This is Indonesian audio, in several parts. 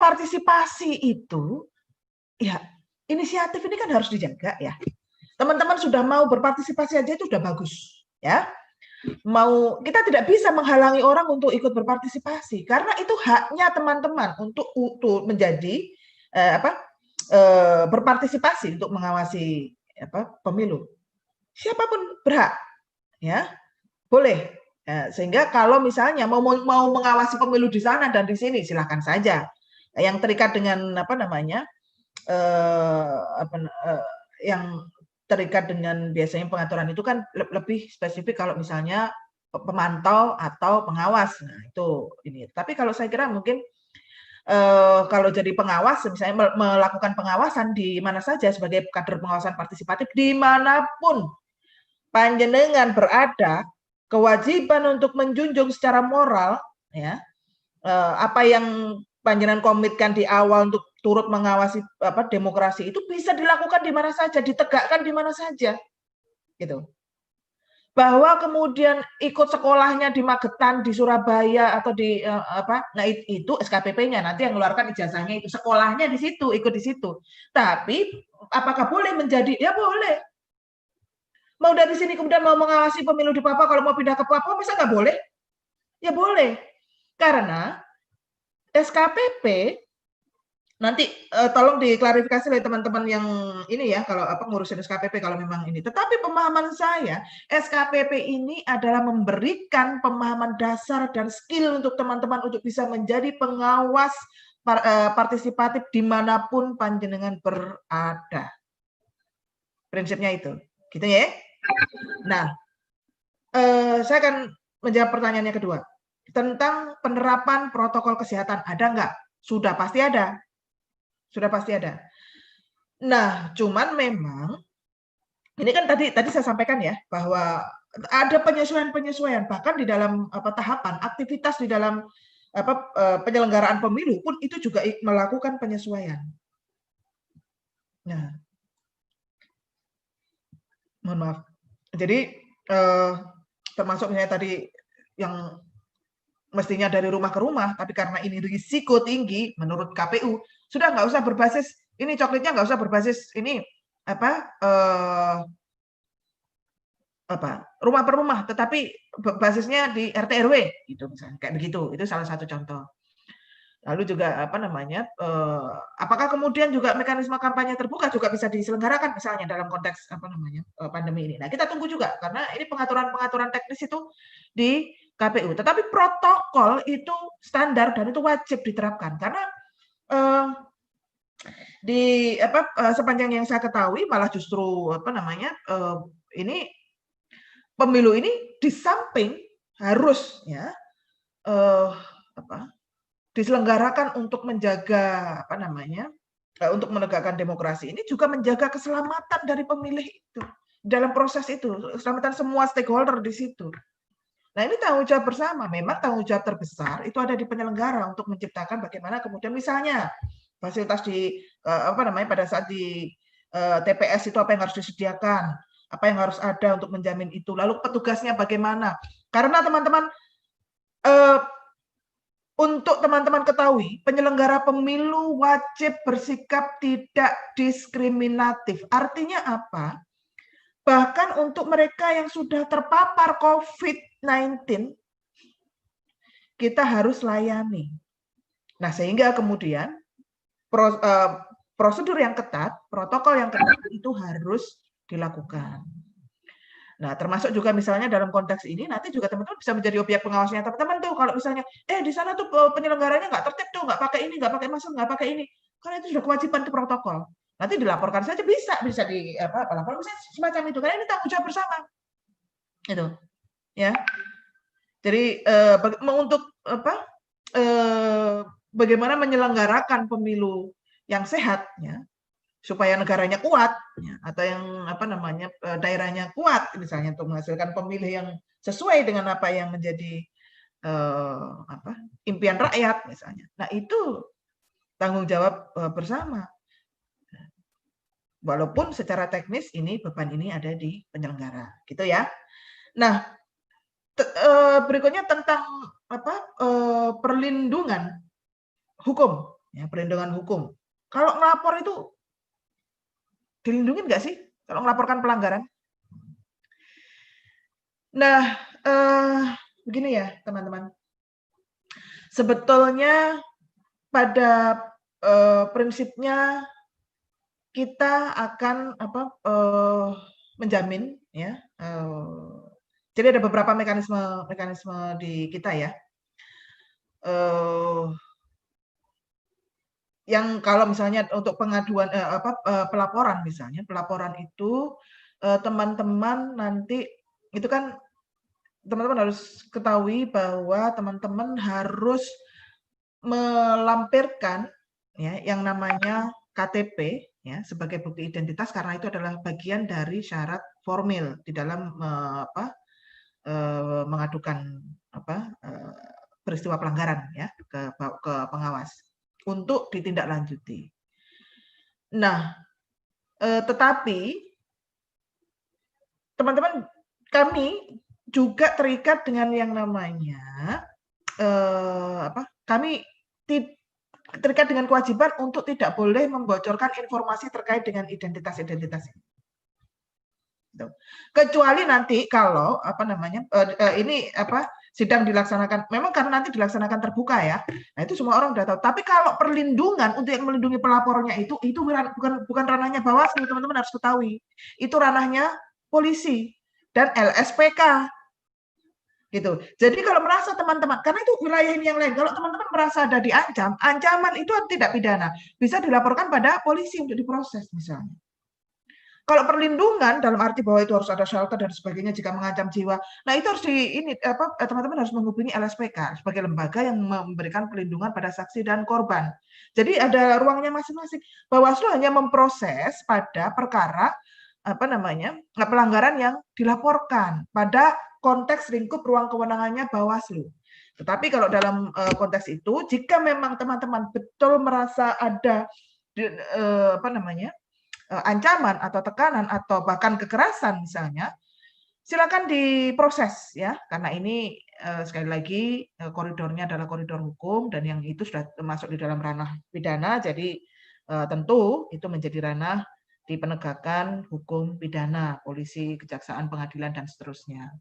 berpartisipasi itu, ya inisiatif ini kan harus dijaga ya. Teman-teman sudah mau berpartisipasi aja itu sudah bagus ya. Kita tidak bisa menghalangi orang untuk ikut berpartisipasi karena itu haknya teman-teman untuk menjadi berpartisipasi untuk mengawasi pemilu. Siapapun berhak ya, boleh. Ya, sehingga kalau misalnya mau mengawasi pemilu di sana dan di sini silahkan saja. Yang terikat dengan yang terikat dengan biasanya pengaturan itu kan lebih spesifik kalau misalnya pemantau atau pengawas. Nah, itu ini. Tapi kalau saya kira mungkin kalau jadi pengawas, misalnya melakukan pengawasan di mana saja sebagai kader pengawasan partisipatif, dimanapun panjenengan berada, kewajiban untuk menjunjung secara moral, ya, apa yang panjenengan komitkan di awal untuk turut mengawasi demokrasi itu bisa dilakukan di mana saja, ditegakkan di mana saja, gitu. Bahwa kemudian ikut sekolahnya di Magetan, di Surabaya atau di nah itu SKPP-nya nanti yang mengeluarkan ijazahnya itu sekolahnya di situ, ikut di situ. Tapi apakah boleh menjadi? Ya boleh. Mau dari sini kemudian mau mengawasi pemilu di Papua, kalau mau pindah ke Papua masa nggak boleh? Ya boleh. Karena SKPP nanti tolong diklarifikasi oleh teman-teman yang ini ya, kalau ngurusin SKPP kalau memang ini. Tetapi pemahaman saya, SKPP ini adalah memberikan pemahaman dasar dan skill untuk teman-teman untuk bisa menjadi pengawas partisipatif dimanapun panjenengan berada. Prinsipnya itu, gitu ya. Nah, saya akan menjawab pertanyaan yang kedua. Tentang penerapan protokol kesehatan, ada nggak? Sudah pasti ada. Sudah pasti ada. Nah, cuman memang ini kan tadi saya sampaikan ya bahwa ada penyesuaian bahkan di dalam tahapan aktivitas di dalam penyelenggaraan pemilu pun itu juga melakukan penyesuaian. Nah, mohon maaf. Jadi termasuk misalnya tadi yang mestinya dari rumah ke rumah, tapi karena ini risiko tinggi menurut KPU, sudah nggak usah berbasis ini coklatnya nggak usah berbasis ini rumah per rumah, tetapi basisnya di RT RW gitu misalnya kayak begitu. Itu salah satu contoh. Lalu juga apakah kemudian juga mekanisme kampanye terbuka juga bisa diselenggarakan misalnya dalam konteks pandemi ini. Nah, kita tunggu juga karena ini pengaturan teknis itu di KPU. Tetapi protokol itu standar dan itu wajib diterapkan karena sepanjang yang saya ketahui malah justru ini pemilu ini di samping harus ya diselenggarakan untuk menjaga untuk menegakkan demokrasi ini juga menjaga keselamatan dari pemilih itu dalam proses itu, keselamatan semua stakeholder di situ. Nah, ini tanggung jawab bersama. Memang tanggung jawab terbesar itu ada di penyelenggara untuk menciptakan bagaimana kemudian misalnya fasilitas di pada saat di TPS itu apa yang harus disediakan, apa yang harus ada untuk menjamin itu. Lalu petugasnya bagaimana? Karena teman-teman untuk teman-teman ketahui, penyelenggara pemilu wajib bersikap tidak diskriminatif. Artinya apa? Bahkan untuk mereka yang sudah terpapar COVID-19, kita harus layani. Nah, sehingga kemudian prosedur yang ketat, protokol yang ketat itu harus dilakukan. Nah, termasuk juga misalnya dalam konteks ini nanti juga teman-teman bisa menjadi objek pengawasnya teman-teman tuh kalau misalnya di sana tuh penyelenggaranya nggak tertib tuh, nggak pakai ini, nggak pakai masker, nggak pakai ini, karena itu sudah kewajiban itu protokol. Nanti dilaporkan saja bisa di laporan misalnya semacam itu karena ini tanggung jawab bersama. Itu. Ya. Jadi untuk bagaimana menyelenggarakan pemilu yang sehat ya, supaya negaranya kuat ya, atau yang daerahnya kuat misalnya untuk menghasilkan pemilih yang sesuai dengan apa yang menjadi impian rakyat misalnya. Nah, itu tanggung jawab bersama. Walaupun secara teknis ini beban ini ada di penyelenggara, gitu ya. Nah, berikutnya tentang perlindungan hukum ya, perlindungan hukum. Kalau ngelapor itu dilindungi nggak sih kalau melaporkan pelanggaran? Nah, begini ya teman-teman. Sebetulnya pada prinsipnya kita akan menjamin ya. Jadi ada beberapa mekanisme di kita ya. Yang kalau misalnya untuk pengaduan pelaporan misalnya, pelaporan itu teman-teman nanti itu kan teman-teman harus ketahui bahwa teman-teman harus melampirkan ya yang namanya KTP ya sebagai bukti identitas karena itu adalah bagian dari syarat formil di dalam mengadukan peristiwa pelanggaran ya ke pengawas untuk ditindaklanjuti. Nah, tetapi teman-teman kami juga terikat dengan yang namanya kami terikat dengan kewajiban untuk tidak boleh membocorkan informasi terkait dengan identitas-identitas ini. Kecuali nanti kalau ini sidang dilaksanakan, memang karena nanti dilaksanakan terbuka ya. Nah itu semua orang sudah tahu. Tapi kalau perlindungan untuk yang melindungi pelapornya itu bukan ranahnya Bawaslu, teman-teman harus ketahui. Itu ranahnya polisi dan LSPK. Gitu. Jadi kalau merasa teman-teman, karena itu wilayah yang lain, kalau teman-teman merasa ada diancam, ancaman itu tidak pidana, bisa dilaporkan pada polisi untuk diproses misalnya. Kalau perlindungan dalam arti bahwa itu harus ada shelter dan sebagainya jika mengancam jiwa, nah itu harus teman-teman harus menghubungi LSPK sebagai lembaga yang memberikan perlindungan pada saksi dan korban. Jadi ada ruangnya masing-masing. Bawaslu hanya memproses pada perkara pelanggaran yang dilaporkan pada konteks lingkup ruang kewenangannya Bawaslu. Tetapi kalau dalam konteks itu, jika memang teman-teman betul merasa ada ancaman atau tekanan atau bahkan kekerasan misalnya, silakan diproses ya, karena ini sekali lagi koridornya adalah koridor hukum dan yang itu sudah masuk di dalam ranah pidana, jadi tentu itu menjadi ranah di penegakan hukum pidana, polisi, kejaksaan, pengadilan dan seterusnya.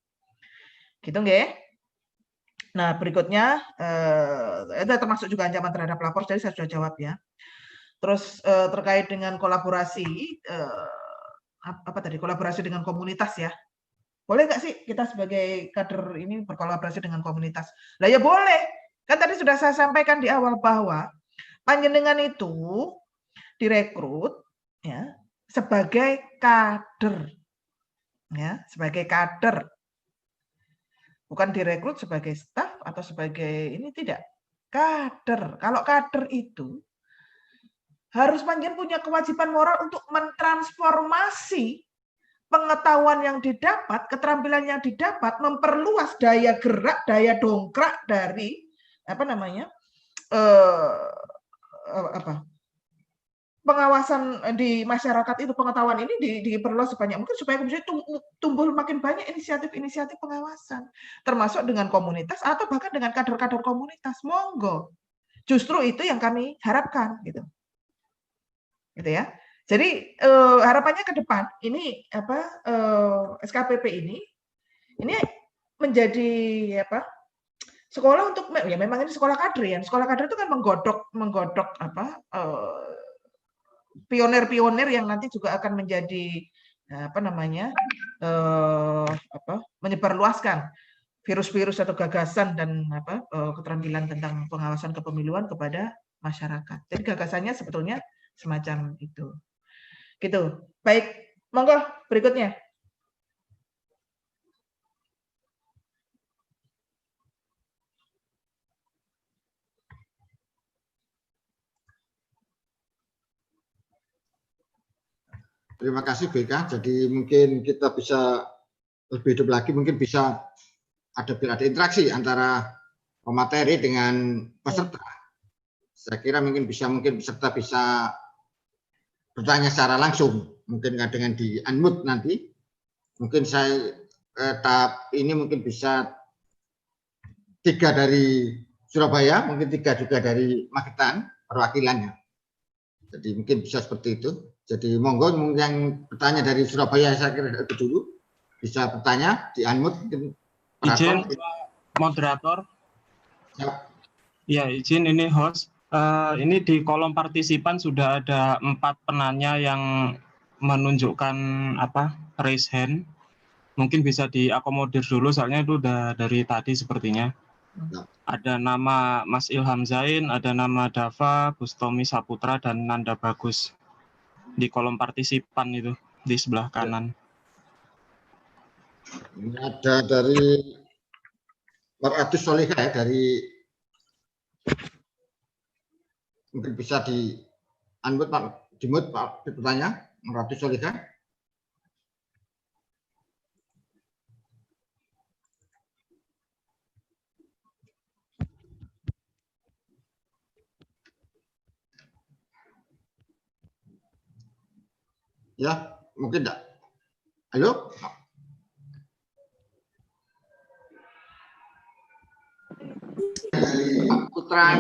Gitu nggih? Nah, berikutnya itu termasuk juga ancaman terhadap pelapor, jadi saya sudah jawab ya. Terus terkait dengan kolaborasi, kolaborasi dengan komunitas ya. Boleh nggak sih kita sebagai kader ini berkolaborasi dengan komunitas? Lah ya boleh. Kan tadi sudah saya sampaikan di awal bahwa panjenengan itu direkrut ya sebagai kader. Ya, sebagai kader. Bukan direkrut sebagai staf atau sebagai ini tidak. Kader. Kalau kader itu harus panjenengan punya kewajiban moral untuk mentransformasi pengetahuan yang didapat, keterampilan yang didapat, memperluas daya gerak, daya dongkrak dari pengawasan di masyarakat itu, pengetahuan ini diperluas sebanyak mungkin supaya kemudian tumbuh makin banyak inisiatif-inisiatif pengawasan, termasuk dengan komunitas atau bahkan dengan kader-kader komunitas. Monggo, justru itu yang kami harapkan, gitu ya. Jadi harapannya ke depan ini SKPP ini menjadi sekolah untuk ya memang ini sekolah kader ya. Sekolah kader itu kan menggodok pionir-pionir yang nanti juga akan menjadi menyebarluaskan virus-virus atau gagasan dan keterampilan tentang pengawasan kepemiluan kepada masyarakat. Jadi gagasannya sebetulnya semacam itu. Gitu. Baik, monggo berikutnya. Terima kasih BK. Jadi mungkin kita bisa lebih hidup lagi, mungkin bisa ada interaksi antara pemateri dengan peserta. Saya kira mungkin peserta bisa bertanya secara langsung, mungkin dengan di unmute nanti. Mungkin saya tahap ini mungkin bisa 3 dari Surabaya, mungkin 3 juga dari Magetan. perwakilannya. Jadi mungkin bisa seperti itu. Jadi monggo yang bertanya dari Surabaya, saya kira itu dulu bisa bertanya di unmute. Izin moderator. Ya, izin ini host. Ini di kolom partisipan sudah ada 4 penanya yang menunjukkan raise hand. Mungkin bisa diakomodir dulu soalnya itu udah dari tadi sepertinya. Ada nama Mas Ilham Zain, ada nama Dava, Bustomi Saputra, dan Nanda Bagus. Di kolom partisipan itu, di sebelah kanan. Ini ada dari Mar'atus Solihah ya, dari mungkin bisa di unmute Pak, di mute Pak, bertanya Mar'atus Solihah. Ya, mungkin enggak. Halo? Putra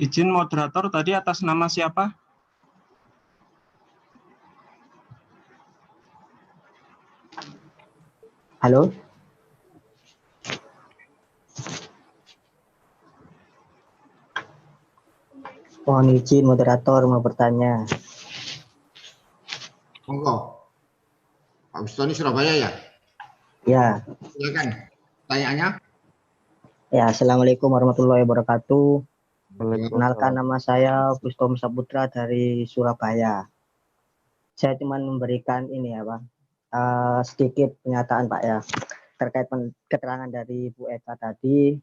Izin moderator tadi atas nama siapa? Halo? Mohon izin moderator mau bertanya. Monggo. Pak Bustoni Surabaya ya? Ya. Silakan. Pertanyaannya? Ya, Assalamualaikum warahmatullahi wabarakatuh. Kenalkan, nama saya Bustomi Saputra dari Surabaya. Saya cuma memberikan ini ya Pak, sedikit pernyataan Pak ya, terkait keterangan dari Bu Eka tadi,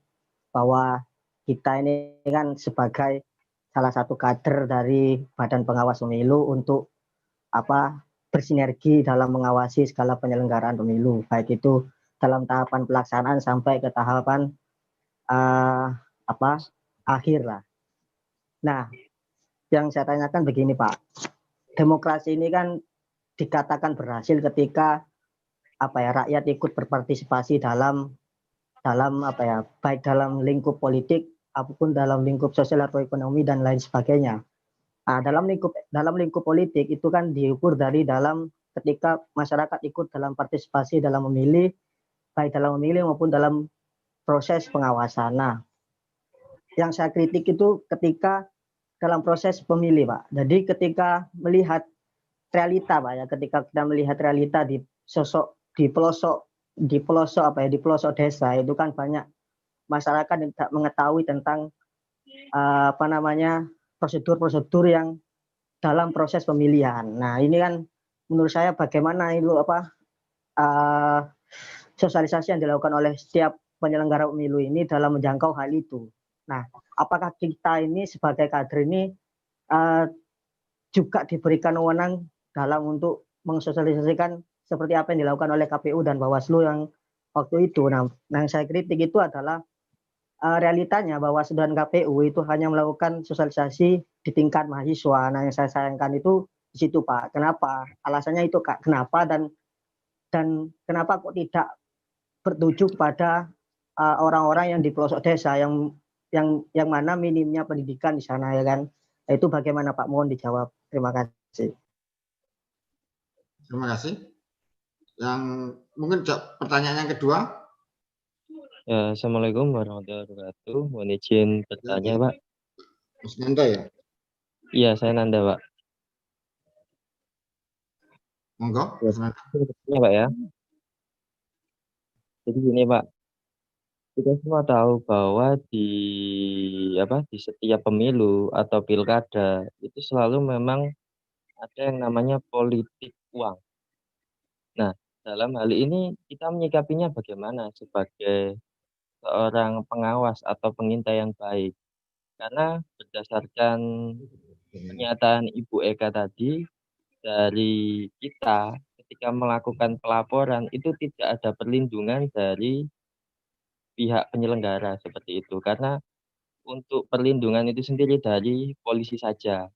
bahwa kita ini kan sebagai salah satu kader dari Badan Pengawas Pemilu untuk bersinergi dalam mengawasi segala penyelenggaraan pemilu, baik itu dalam tahapan pelaksanaan sampai ke tahapan akhir lah. Nah, yang saya tanyakan begini Pak, demokrasi ini kan dikatakan berhasil ketika rakyat ikut berpartisipasi dalam baik dalam lingkup politik apapun dalam lingkup sosial atau ekonomi dan lain sebagainya. Nah, dalam lingkup politik itu kan diukur dari dalam ketika masyarakat ikut dalam partisipasi dalam memilih, baik dalam memilih maupun dalam proses pengawasan. Nah, yang saya kritik itu ketika dalam proses pemilih Pak. Jadi ketika melihat realita Pak ya, ketika kita melihat realita di pelosok desa itu kan banyak masyarakat yang tidak mengetahui tentang prosedur-prosedur yang dalam proses pemilihan. Nah, ini kan menurut saya bagaimana itu sosialisasi yang dilakukan oleh setiap penyelenggara pemilu ini dalam menjangkau hal itu. Nah, apakah kita ini sebagai kader ini juga diberikan wewenang dalam untuk mensosialisasikan seperti apa yang dilakukan oleh KPU dan Bawaslu yang waktu itu. Nah, yang saya kritik itu adalah realitanya Bawaslu dan KPU itu hanya melakukan sosialisasi di tingkat mahasiswa. Nah, yang saya sayangkan itu di situ Pak. Kenapa? Alasannya itu Kak. Kenapa dan kenapa kok tidak bertuju pada orang-orang yang di pelosok desa yang mana minimnya pendidikan di sana ya kan. Itu bagaimana Pak? Mohon dijawab. Terima kasih. Terima kasih. Yang mungkin pertanyaan yang kedua. Ya, Assalamualaikum warahmatullahi wabarakatuh. Mohon izin bertanya, Pak. Mas Nanda ya? Iya, saya Nanda, Pak. Monggo, Mas Nanda. Ya, Pak ya. Jadi gini, Pak. Kita semua tahu bahwa di setiap pemilu atau pilkada itu selalu memang ada yang namanya politik uang. Nah, dalam hal ini kita menyikapinya bagaimana sebagai seorang pengawas atau pengintai yang baik? Karena berdasarkan pernyataan Ibu Eka tadi, dari kita ketika melakukan pelaporan itu tidak ada perlindungan dari pihak penyelenggara seperti itu. Karena untuk perlindungan itu sendiri dari polisi saja.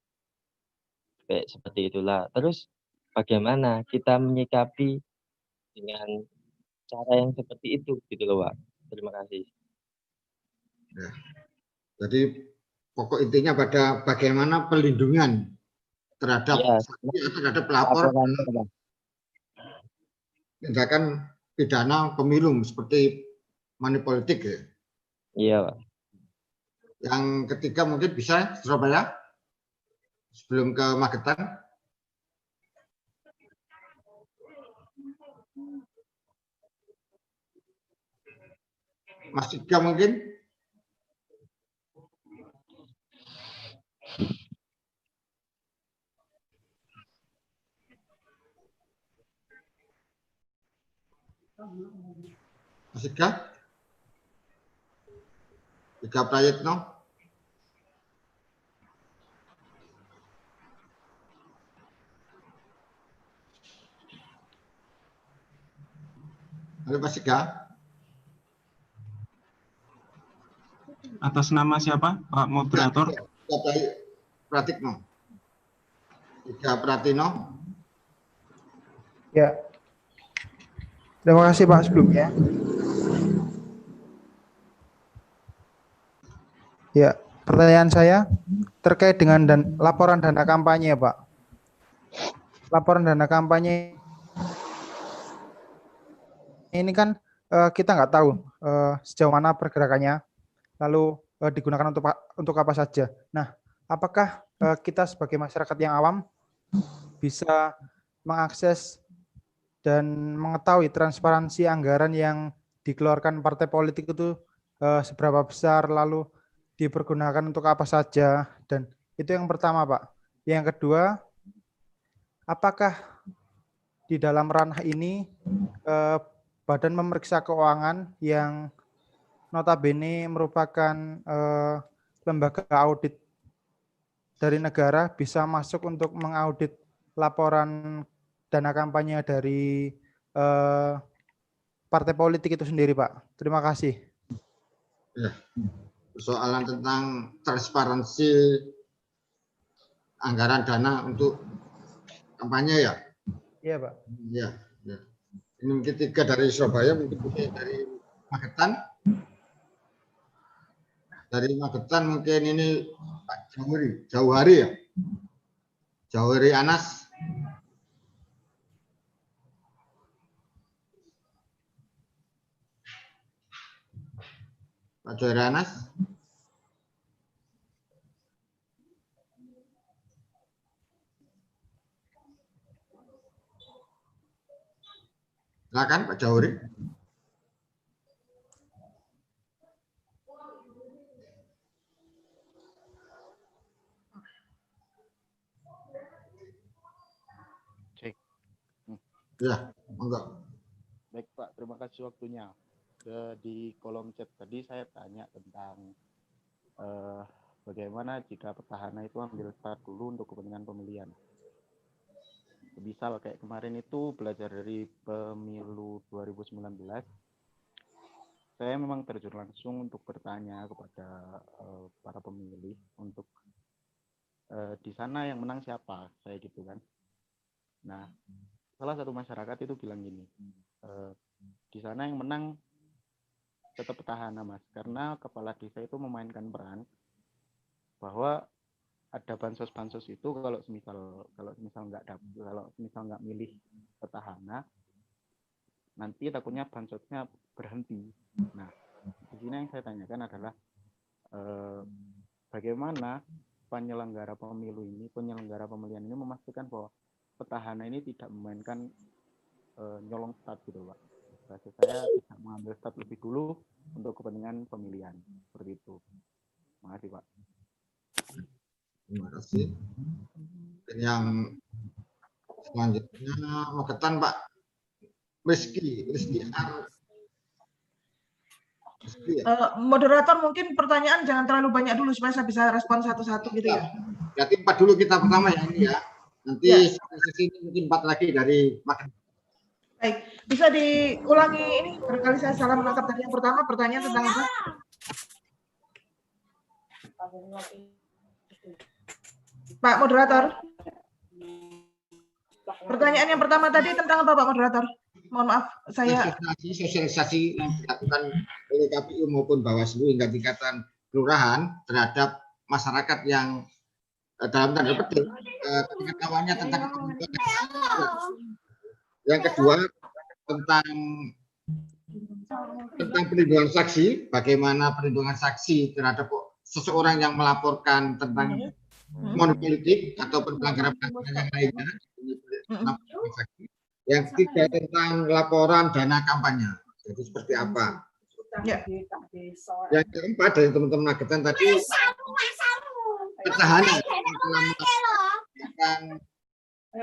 Kayak seperti itulah. Terus bagaimana kita menyikapi dengan cara yang seperti itu gitu loh, Pak. Terima kasih. Ya. Jadi pokok intinya pada bagaimana perlindungan terhadap Ya, saksi atau terhadap pelapor laporannya, Pak. tindakan pidana pemilu seperti money politik ya. Iya, Pak. Yang ketiga mungkin bisa Surabaya sebelum ke Magetan. Mas Ika mungkin. Mas Ika. Ika Prayitno. Halo Mas Ika. Atas nama siapa, Pak Moderator? Ika Pratikno. Ika Pratino. Ya. Terima kasih Pak sebelumnya. Ya, pertanyaan saya terkait dengan laporan dana kampanye, Pak. Laporan dana kampanye ini kan kita nggak tahu sejauh mana pergerakannya, lalu digunakan untuk apa saja. Nah, apakah kita sebagai masyarakat yang awam bisa mengakses dan mengetahui transparansi anggaran yang dikeluarkan partai politik itu seberapa besar, lalu dipergunakan untuk apa saja, dan itu yang pertama, Pak. Yang kedua, apakah di dalam ranah ini Badan Pemeriksa Keuangan yang notabene merupakan lembaga audit dari negara bisa masuk untuk mengaudit laporan dana kampanye dari partai politik itu sendiri, Pak. Terima kasih. Ya. Persoalan tentang transparansi anggaran dana untuk kampanye ya? Iya, Pak. Ya, ya. Ini mungkin 3 dari Surabaya, mungkin dari Magetan. Dari Magetan mungkin ini Pak Jauhari ya? Jauhari Anas. Pak Jauhari Anas. Silakan Pak Jauhari. Cek. Ya, monggo. Baik Pak, terima kasih waktunya. Di kolom chat tadi saya tanya tentang bagaimana jika petahana itu ambil start dulu untuk kepentingan pemilihan. Misal kayak kemarin itu belajar dari pemilu 2019, saya memang terjun langsung untuk bertanya kepada para pemilih untuk di sana yang menang siapa, saya gitu kan. Nah, salah satu masyarakat itu bilang gini, di sana yang menang tetap petahana Mas, karena kepala desa itu memainkan peran bahwa ada bansos itu kalau misal nggak milih petahana, nanti takutnya bansosnya berhenti. Nah, di sini yang saya tanyakan adalah bagaimana penyelenggara pemilihan ini memastikan bahwa petahana ini tidak memainkan nyolong stat gitu Pak. Bahasa saya tidak mengambil stat lebih dulu untuk kepentingan pemilihan, seperti itu. Terima kasih Pak. Terima kasih. Dan yang selanjutnya Magetan Pak Rizky R. Rizky, ya? Moderator mungkin pertanyaan jangan terlalu banyak dulu supaya saya bisa respon satu-satu gitu ya. Berarti 4 dulu kita pertama ya ini ya. Nanti Ya. sesi ini mungkin 4 lagi dari Makan. Baik, bisa diulangi ini, barangkali saya salah menangkap tadi yang pertama, pertanyaan tentang apa? Pak Moderator. Pertanyaan yang pertama tadi tentang apa Pak Moderator? Mohon maaf, saya Sosialisasi yang dilakukan oleh KPU maupun Bawaslu hingga tingkatan kelurahan terhadap masyarakat yang dalam tanda petik pengetahuannya tentang yang kedua tentang perlindungan saksi, bagaimana perlindungan saksi terhadap seseorang yang melaporkan tentang monolitik ataupun pelanggaran yang lainnya. Yang ketiga tentang laporan dana kampanye. Jadi seperti apa? Ya. Yang keempat dari teman-teman Magetan tadi petahana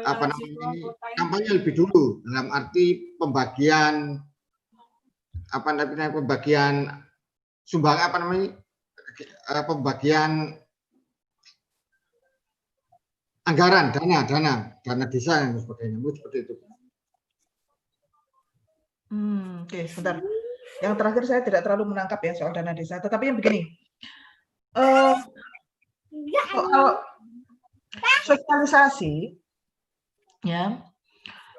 apa namanya kampanye lebih dulu dalam arti pembagian apa namanya pembagian sumbang apa namanya pembagian anggaran dana desa dan sebagainya seperti itu. Oke, sebentar. Yang terakhir saya tidak terlalu menangkap ya soal dana desa, tetapi yang begini, soal sosialisasi, ya,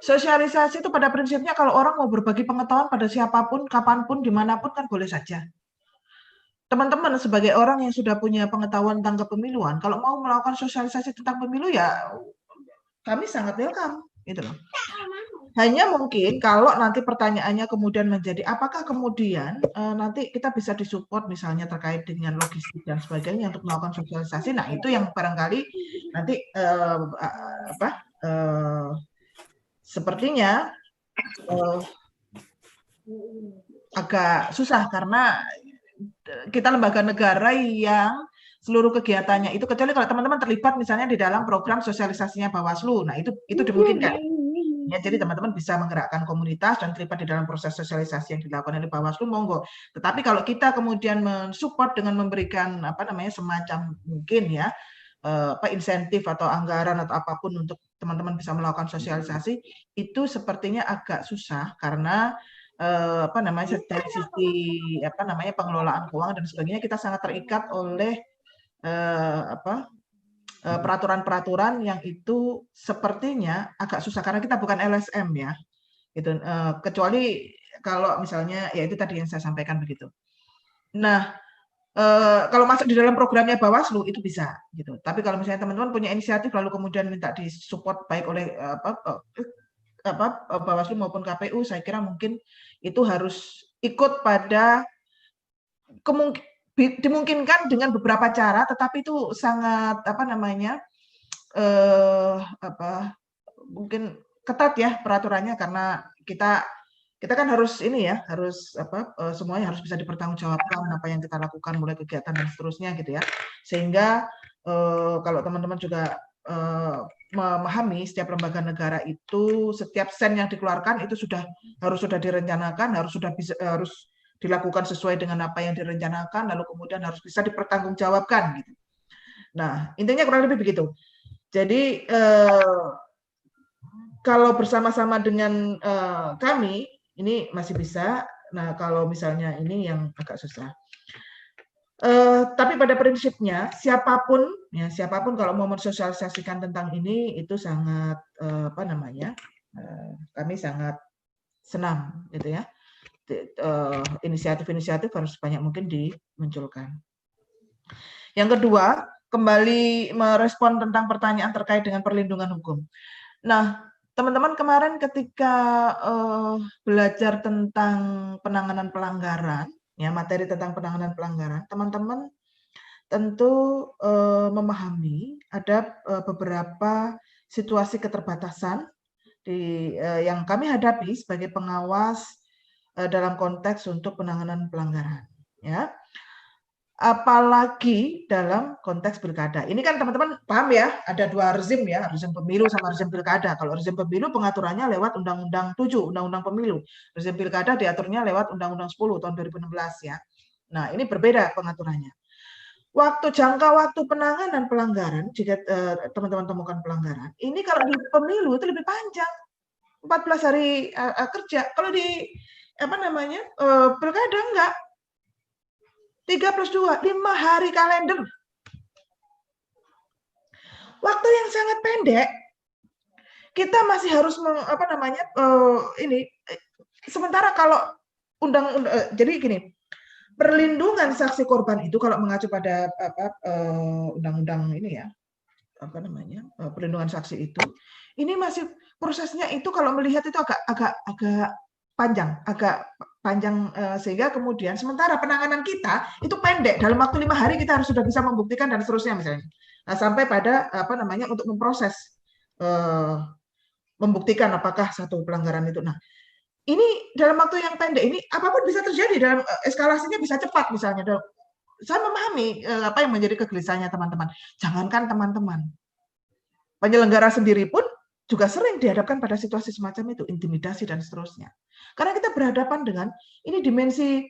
sosialisasi itu pada prinsipnya kalau orang mau berbagi pengetahuan pada siapapun, kapanpun, dimanapun kan boleh saja. Teman-teman sebagai orang yang sudah punya pengetahuan tentang kepemiluan, kalau mau melakukan sosialisasi tentang pemilu ya kami sangat welcome, gitu loh. Hanya mungkin kalau nanti pertanyaannya kemudian menjadi apakah kemudian nanti kita bisa disupport misalnya terkait dengan logistik dan sebagainya untuk melakukan sosialisasi. Nah itu yang barangkali nanti sepertinya agak susah karena kita lembaga negara yang seluruh kegiatannya itu kecuali kalau teman-teman terlibat misalnya di dalam program sosialisasinya Bawaslu. Nah itu dimungkinkan. Ya, jadi teman-teman bisa menggerakkan komunitas dan terlibat di dalam proses sosialisasi yang dilakukan oleh Bawaslu, monggo. Tetapi kalau kita kemudian mensupport dengan memberikan semacam mungkin ya insentif atau anggaran atau apapun untuk teman-teman bisa melakukan sosialisasi, itu sepertinya agak susah karena dari sisi pengelolaan keuangan dan sebagainya kita sangat terikat oleh peraturan-peraturan yang itu sepertinya agak susah karena kita bukan LSM ya, gitu. Kecuali kalau misalnya ya itu tadi yang saya sampaikan begitu. Nah, kalau masuk di dalam programnya Bawaslu itu bisa, gitu. Tapi kalau misalnya teman-teman punya inisiatif lalu kemudian minta disupport baik oleh Bawaslu maupun KPU, saya kira mungkin itu harus ikut pada dimungkinkan dengan beberapa cara, tetapi itu sangat mungkin ketat ya peraturannya karena kita kan harus semuanya harus bisa dipertanggungjawabkan apa yang kita lakukan mulai kegiatan dan seterusnya gitu ya, sehingga kalau teman-teman juga memahami setiap lembaga negara itu setiap sen yang dikeluarkan itu harus sudah direncanakan, harus dilakukan sesuai dengan apa yang direncanakan, lalu kemudian harus bisa dipertanggungjawabkan gitu. Nah, intinya kurang lebih begitu. Jadi kalau bersama-sama dengan kami ini masih bisa. Nah, kalau misalnya ini yang agak susah. Tapi pada prinsipnya siapapun kalau mau mensosialisasikan tentang ini itu sangat kami sangat senang gitu ya. Inisiatif-inisiatif harus banyak mungkin dimunculkan. Yang kedua, kembali merespon tentang pertanyaan terkait dengan perlindungan hukum. Nah, teman-teman kemarin ketika belajar tentang penanganan pelanggaran, ya materi tentang penanganan pelanggaran, teman-teman tentu memahami ada beberapa situasi keterbatasan yang kami hadapi sebagai pengawas dalam konteks untuk penanganan pelanggaran, ya. Apalagi dalam konteks pilkada. Ini kan teman-teman paham ya, ada dua rezim ya, rezim pemilu sama rezim pilkada. Kalau rezim pemilu pengaturannya lewat Undang-Undang 7, Undang-Undang Pemilu. Rezim pilkada diaturnya lewat Undang-Undang 10 tahun 2016 ya. Nah, ini berbeda pengaturannya. waktu jangka waktu penanganan pelanggaran, jika teman-teman temukan pelanggaran, ini kalau di pemilu itu lebih panjang, 14 hari kerja. Kalau di pilkada enggak, 3+2, 5 hari kalender. Waktu yang sangat pendek, kita masih harus sementara kalau jadi gini, perlindungan saksi korban itu kalau mengacu pada undang-undang ini ya, perlindungan saksi itu, ini masih prosesnya itu kalau melihat itu agak panjang, sehingga kemudian sementara penanganan kita itu pendek, dalam waktu 5 hari kita harus sudah bisa membuktikan dan seterusnya misalnya. Nah, sampai pada untuk memproses, membuktikan apakah satu pelanggaran itu. Nah, ini dalam waktu yang pendek ini apapun bisa terjadi, dalam eskalasinya bisa cepat misalnya. Saya memahami apa yang menjadi kegelisahannya teman-teman. Jangankan teman-teman, penyelenggara sendiri pun juga sering dihadapkan pada situasi semacam itu, intimidasi dan seterusnya. Karena kita berhadapan dengan ini dimensi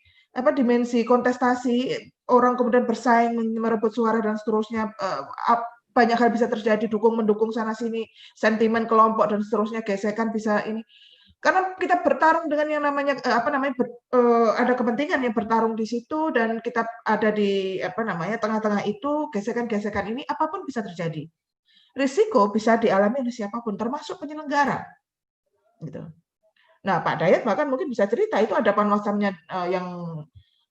kontestasi, orang kemudian bersaing merebut suara dan seterusnya, banyak hal bisa terjadi, mendukung sana sini, sentimen kelompok dan seterusnya, gesekan bisa ini. Karena kita bertarung dengan yang namanya ada kepentingan yang bertarung di situ, dan kita ada di tengah-tengah itu, gesekan-gesekan ini apapun bisa terjadi. Risiko bisa dialami oleh siapapun, termasuk penyelenggara. Gitu. Nah, Pak Dayat bahkan mungkin bisa cerita itu ada panwasamnya yang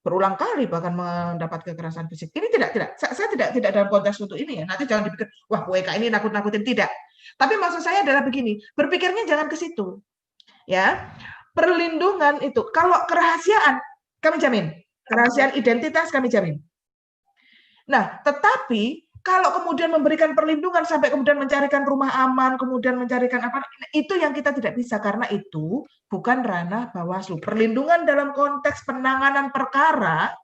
berulang kali bahkan mendapat kekerasan fisik. Ini tidak. Saya tidak dalam konteks untuk ini ya. Nanti jangan dipikir, wah WK ini nakut-nakutin, tidak. Tapi maksud saya adalah begini, berpikirnya jangan ke situ. Ya, perlindungan itu, kalau kerahasiaan kami jamin, kerahasiaan identitas kami jamin. Nah, tetapi kalau kemudian memberikan perlindungan sampai kemudian mencarikan rumah aman, kemudian mencarikan itu yang kita tidak bisa, karena itu bukan ranah Bawaslu. Perlindungan dalam konteks penanganan perkara,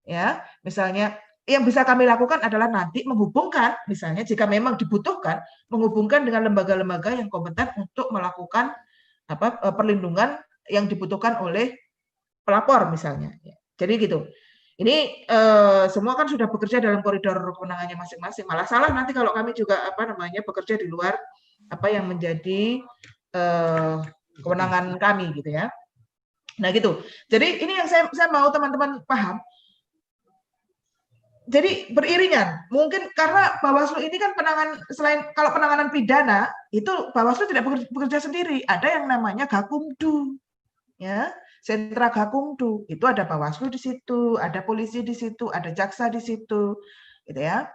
ya, misalnya yang bisa kami lakukan adalah nanti menghubungkan, misalnya jika memang dibutuhkan, menghubungkan dengan lembaga-lembaga yang kompeten untuk melakukan perlindungan yang dibutuhkan oleh pelapor misalnya. Jadi gitu. Ini semua kan sudah bekerja dalam koridor kewenangannya masing-masing. Malah salah nanti kalau kami juga bekerja di luar apa yang menjadi kewenangan kami gitu ya. Nah gitu. Jadi ini yang saya mau teman-teman paham. Jadi beriringan. Mungkin karena Bawaslu ini kan selain kalau penanganan pidana itu Bawaslu tidak bekerja sendiri. Ada yang namanya Gakumdu. Ya. Sentra Gakumdu, itu ada Bawaslu di situ, ada polisi di situ, ada jaksa di situ, gitu ya.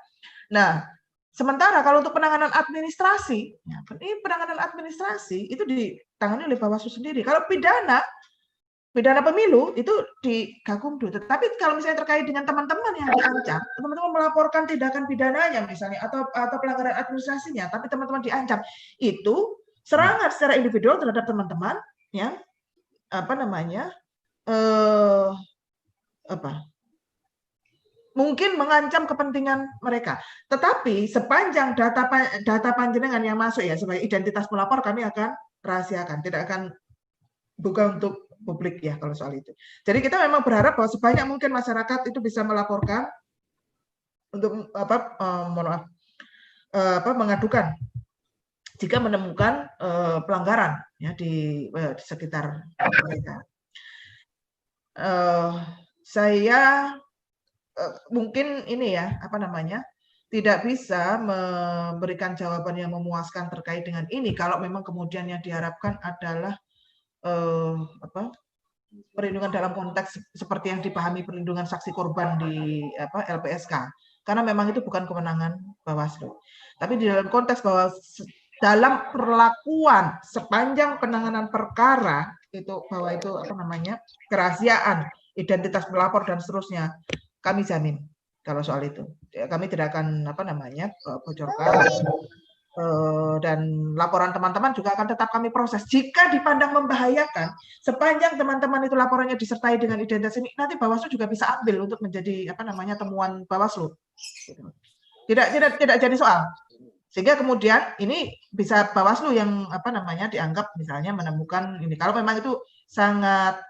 Nah, sementara kalau untuk penanganan administrasi, ya, ini penanganan administrasi itu ditangani oleh Bawaslu sendiri. Kalau pidana pemilu itu di Gakumdu. Tetapi kalau misalnya terkait dengan teman-teman yang diancam, teman-teman melaporkan tindakan pidananya misalnya atau pelanggaran administrasinya, tapi teman-teman diancam, itu serangan secara individual terhadap teman-teman yang mungkin mengancam kepentingan mereka. Tetapi sepanjang data panjenengan yang masuk ya sebagai identitas pelapor kami akan rahasiakan, tidak akan buka untuk publik ya kalau soal itu. Jadi kita memang berharap bahwa sebanyak mungkin masyarakat itu bisa melaporkan untuk mengadukan jika menemukan pelanggaran ya di sekitar mereka. Saya mungkin ini ya tidak bisa memberikan jawaban yang memuaskan terkait dengan ini kalau memang kemudian yang diharapkan adalah perlindungan dalam konteks seperti yang dipahami perlindungan saksi korban di LPSK, karena memang itu bukan kewenangan Bawaslu. Tapi di dalam konteks bahwa dalam perlakuan sepanjang penanganan perkara itu bahwa itu kerahasiaan, identitas pelapor dan seterusnya, kami jamin kalau soal itu. Kami tidak akan bocorkan, dan laporan teman-teman juga akan tetap kami proses. Jika dipandang membahayakan, sepanjang teman-teman itu laporannya disertai dengan identitas ini, nanti Bawaslu juga bisa ambil untuk menjadi temuan Bawaslu. Tidak jadi soal. Sehingga kemudian ini bisa Bawaslu yang dianggap misalnya menemukan ini. Kalau memang itu sangat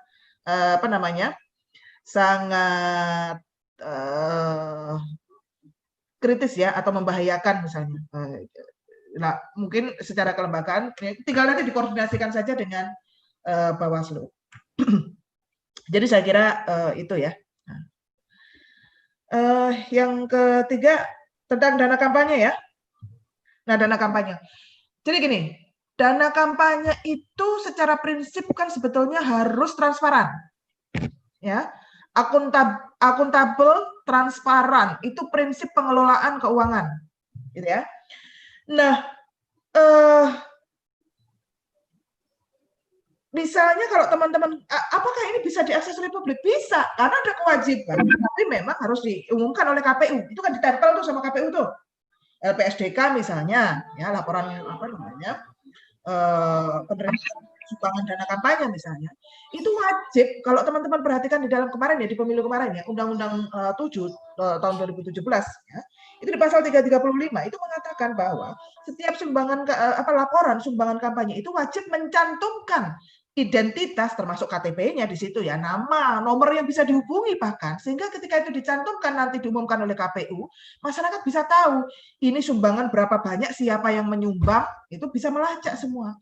sangat kritis ya atau membahayakan misalnya. Nah, mungkin secara kelembagaan tinggal nanti dikoordinasikan saja dengan Bawaslu. Jadi saya kira itu ya. Yang ketiga tentang dana kampanye ya. Nah, dana kampanye. Jadi gini, dana kampanye itu secara prinsip kan sebetulnya harus transparan. Ya. Akuntabel, transparan, itu prinsip pengelolaan keuangan. Gitu ya. Nah, misalnya kalau teman-teman, apakah ini bisa diakses oleh publik? Bisa, karena ada kewajiban, tapi memang harus diumumkan oleh KPU. Itu kan ditempel tuh sama KPU tuh. LPSDK misalnya, ya laporan apa namanya, penerimaan sumbangan dana kampanye misalnya, itu wajib. Kalau teman-teman perhatikan di dalam kemarin ya, di pemilu kemarin ya, Undang-Undang 7 tahun 2017 ya, itu di pasal 335 itu mengatakan bahwa setiap sumbangan laporan sumbangan kampanye itu wajib mencantumkan identitas termasuk KTP-nya di situ ya, nama, nomor yang bisa dihubungi bahkan, sehingga ketika itu dicantumkan nanti diumumkan oleh KPU, masyarakat bisa tahu ini sumbangan berapa banyak, siapa yang menyumbang, itu bisa melacak semua.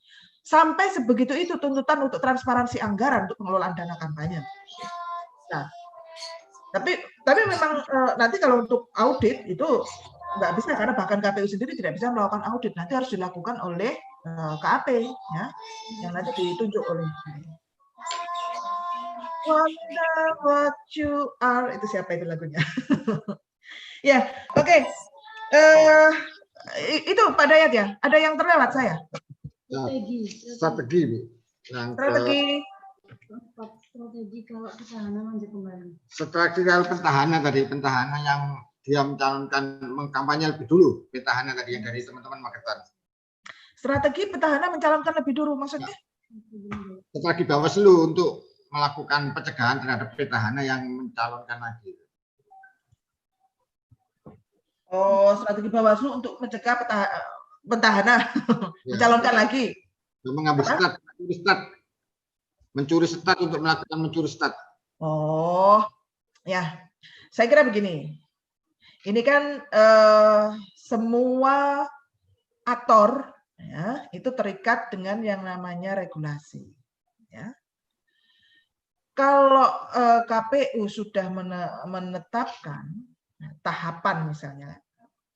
Sampai sebegitu itu tuntutan untuk transparansi anggaran untuk pengelolaan dana kampanye. Nah, tapi memang nanti kalau untuk audit itu nggak bisa, karena bahkan KPU sendiri tidak bisa melakukan audit, nanti harus dilakukan oleh KAP ya, yang nanti ditunjuk oleh Wonder What You Are, itu siapa itu lagunya? Ya, oke. Itu Pak Dayat ya, ada yang terlewat saya? Strategi Bu. Strategi kalau petahana maju kembali. Strategi kalau petahana yang dia mencalonkan mengkampanye lebih dulu, petahana tadi yang dari teman-teman Magetan. Strategi petahana mencalonkan lebih dulu maksudnya? Strategi Bawaslu untuk melakukan pencegahan terhadap petahana yang mencalonkan lagi. Oh, strategi Bawaslu untuk mencegah petahana mencalonkan lagi. Mengambil mencuri stat untuk melakukan mencuri stat. Oh, ya. Saya kira begini. Ini kan semua aktor ya, itu terikat dengan yang namanya regulasi. Ya. Kalau KPU sudah menetapkan tahapan misalnya,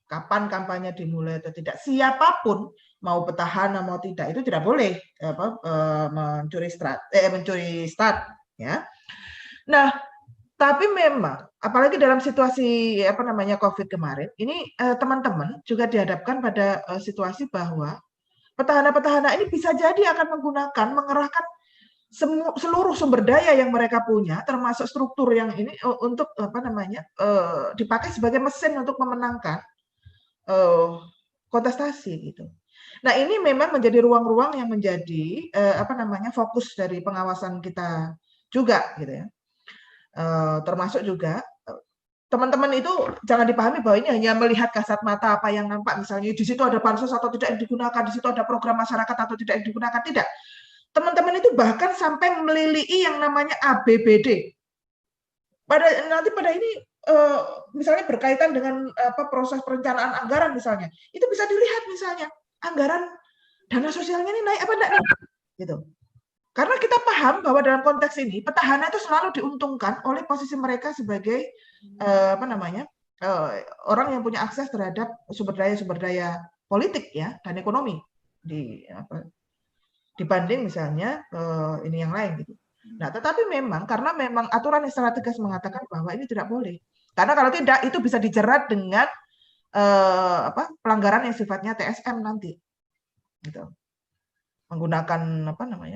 kapan kampanye dimulai atau tidak, siapapun mau petahana mau tidak itu tidak boleh mencuri stat, ya. Nah, tapi memang apalagi dalam situasi COVID kemarin, ini teman-teman juga dihadapkan pada situasi bahwa petahana-petahana ini bisa jadi akan mengerahkan seluruh sumber daya yang mereka punya, termasuk struktur yang ini untuk dipakai sebagai mesin untuk memenangkan kontestasi gitu. Nah, ini memang menjadi ruang-ruang yang menjadi fokus dari pengawasan kita juga gitu ya. Termasuk juga teman-teman itu jangan dipahami bahwa ini hanya melihat kasat mata apa yang nampak, misalnya di situ ada bansos atau tidak yang digunakan, di situ ada program masyarakat atau tidak yang digunakan, tidak. Teman-teman itu bahkan sampai melilii yang namanya ABBD. Pada ini misalnya berkaitan dengan proses perencanaan anggaran misalnya, itu bisa dilihat misalnya anggaran dana sosialnya ini naik apa enggak nih, gitu. Karena kita paham bahwa dalam konteks ini petahana itu selalu diuntungkan oleh posisi mereka sebagai orang yang punya akses terhadap sumber daya politik ya dan ekonomi dibanding misalnya ini yang lain gitu. Nah, tetapi karena memang aturan yang secara tegas mengatakan bahwa ini tidak boleh. Karena kalau tidak itu bisa dijerat dengan pelanggaran yang sifatnya TSM nanti. Gitu. Menggunakan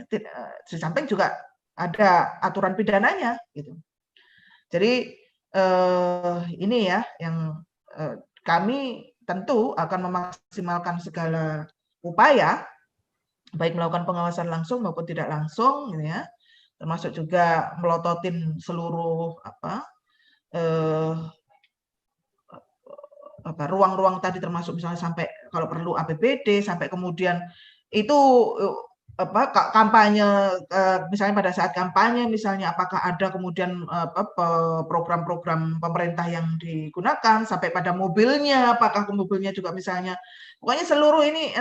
di samping juga ada aturan pidananya gitu. Jadi ini ya yang kami tentu akan memaksimalkan segala upaya baik melakukan pengawasan langsung maupun tidak langsung gitu ya, termasuk juga melototin seluruh ruang-ruang tadi, termasuk misalnya sampai kalau perlu APBD, sampai kemudian itu kampanye, misalnya pada saat kampanye, misalnya apakah ada kemudian program-program pemerintah yang digunakan, sampai pada mobilnya, apakah mobilnya juga misalnya, pokoknya seluruh ini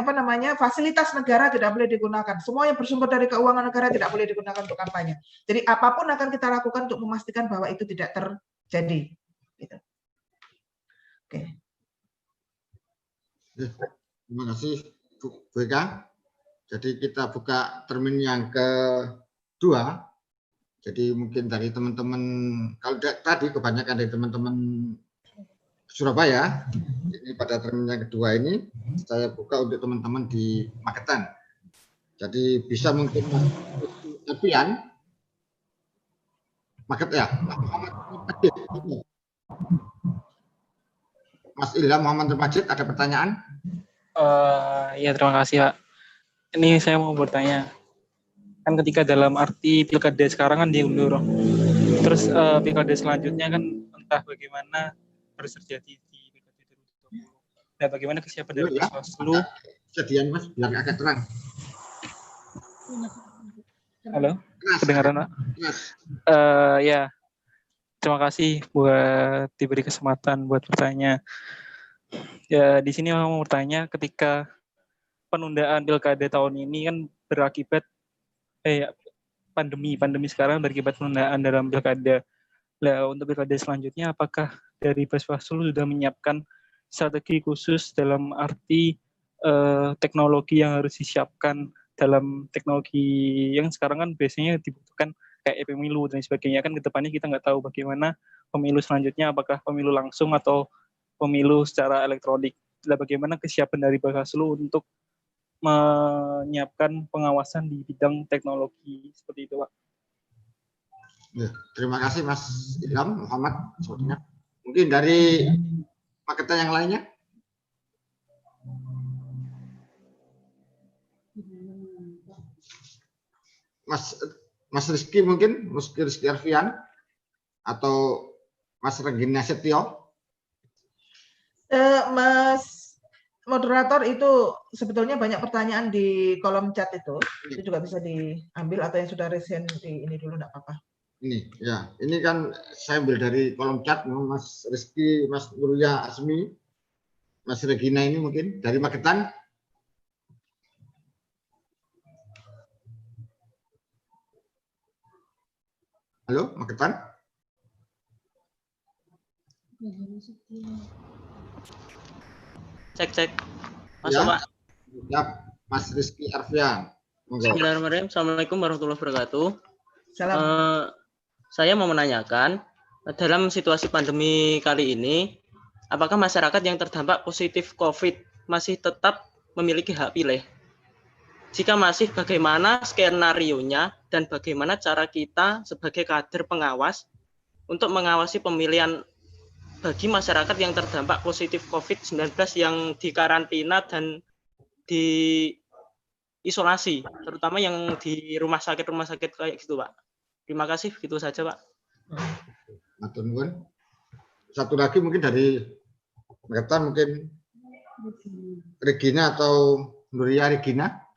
fasilitas negara tidak boleh digunakan, semua yang bersumber dari keuangan negara tidak boleh digunakan untuk kampanye. Jadi apapun akan kita lakukan untuk memastikan bahwa itu tidak terjadi. Gitu. Oke. Terima kasih Bu Eka. Jadi kita buka termin yang kedua. Jadi mungkin dari teman-teman, kalau tadi kebanyakan dari teman-teman Surabaya, ini pada termin yang kedua ini saya buka untuk teman-teman di Magetan. Jadi bisa mungkin Alfian, Maget ya, Mas Ilham Muhammad Majid, ada pertanyaan? Ya, terima kasih Pak. Ini saya mau bertanya, kan ketika dalam arti pilkada sekarang kan diundur, terus pilkada selanjutnya kan entah bagaimana harus terjadi di pilkada 2020. Nah, bagaimana kesiapan dari Bawaslu? Kejadian Mas, bilang agak terang. Halo, kedengaran Pak? Ya, terima kasih buat diberi kesempatan buat bertanya. Ya, di sini mau bertanya, ketika penundaan pilkada tahun ini kan berakibat pandemi sekarang berakibat penundaan dalam pilkada. Nah, untuk pilkada selanjutnya, apakah dari Bawaslu sudah menyiapkan strategi khusus dalam arti teknologi yang harus disiapkan dalam teknologi yang sekarang kan biasanya dibutuhkan kayak pemilu dan sebagainya, kan ke depannya kita nggak tahu bagaimana pemilu selanjutnya, apakah pemilu langsung atau pemilu secara elektronik. Nah, bagaimana kesiapan dari Bawaslu untuk menyiapkan pengawasan di bidang teknologi seperti itu, Pak? Ya, terima kasih Mas Ilham Muhammad. Mungkin dari Magetan yang lainnya? Mas Rizky mungkin, Mas Rizky Arfian atau Mas Regina Setio? Mas moderator, itu sebetulnya banyak pertanyaan di kolom chat itu juga bisa diambil, atau yang sudah resen di ini dulu enggak apa-apa. Ini ya, ini kan saya ambil dari kolom chat, Mas Rizky, Mas Nuria Asmi, Mas Regina ini mungkin dari Magetan. Halo, Magetan. Cek. Mas ya, Pak. Ya, Mas Rizky Arfian. Bismillahirrahmanirrahim. Assalamualaikum warahmatullahi wabarakatuh. Salam. Saya mau menanyakan, dalam situasi pandemi kali ini, apakah masyarakat yang terdampak positif COVID masih tetap memiliki hak pilih? Jika masih, bagaimana skenario-nya dan bagaimana cara kita sebagai kader pengawas untuk mengawasi pemilihan bagi masyarakat yang terdampak positif COVID-19 yang dikarantina dan diisolasi, terutama yang di rumah sakit kayak gitu, Pak. Terima kasih, begitu saja, Pak. Satu lagi mungkin dari Magetan, mungkin Regina atau Nuria Regina.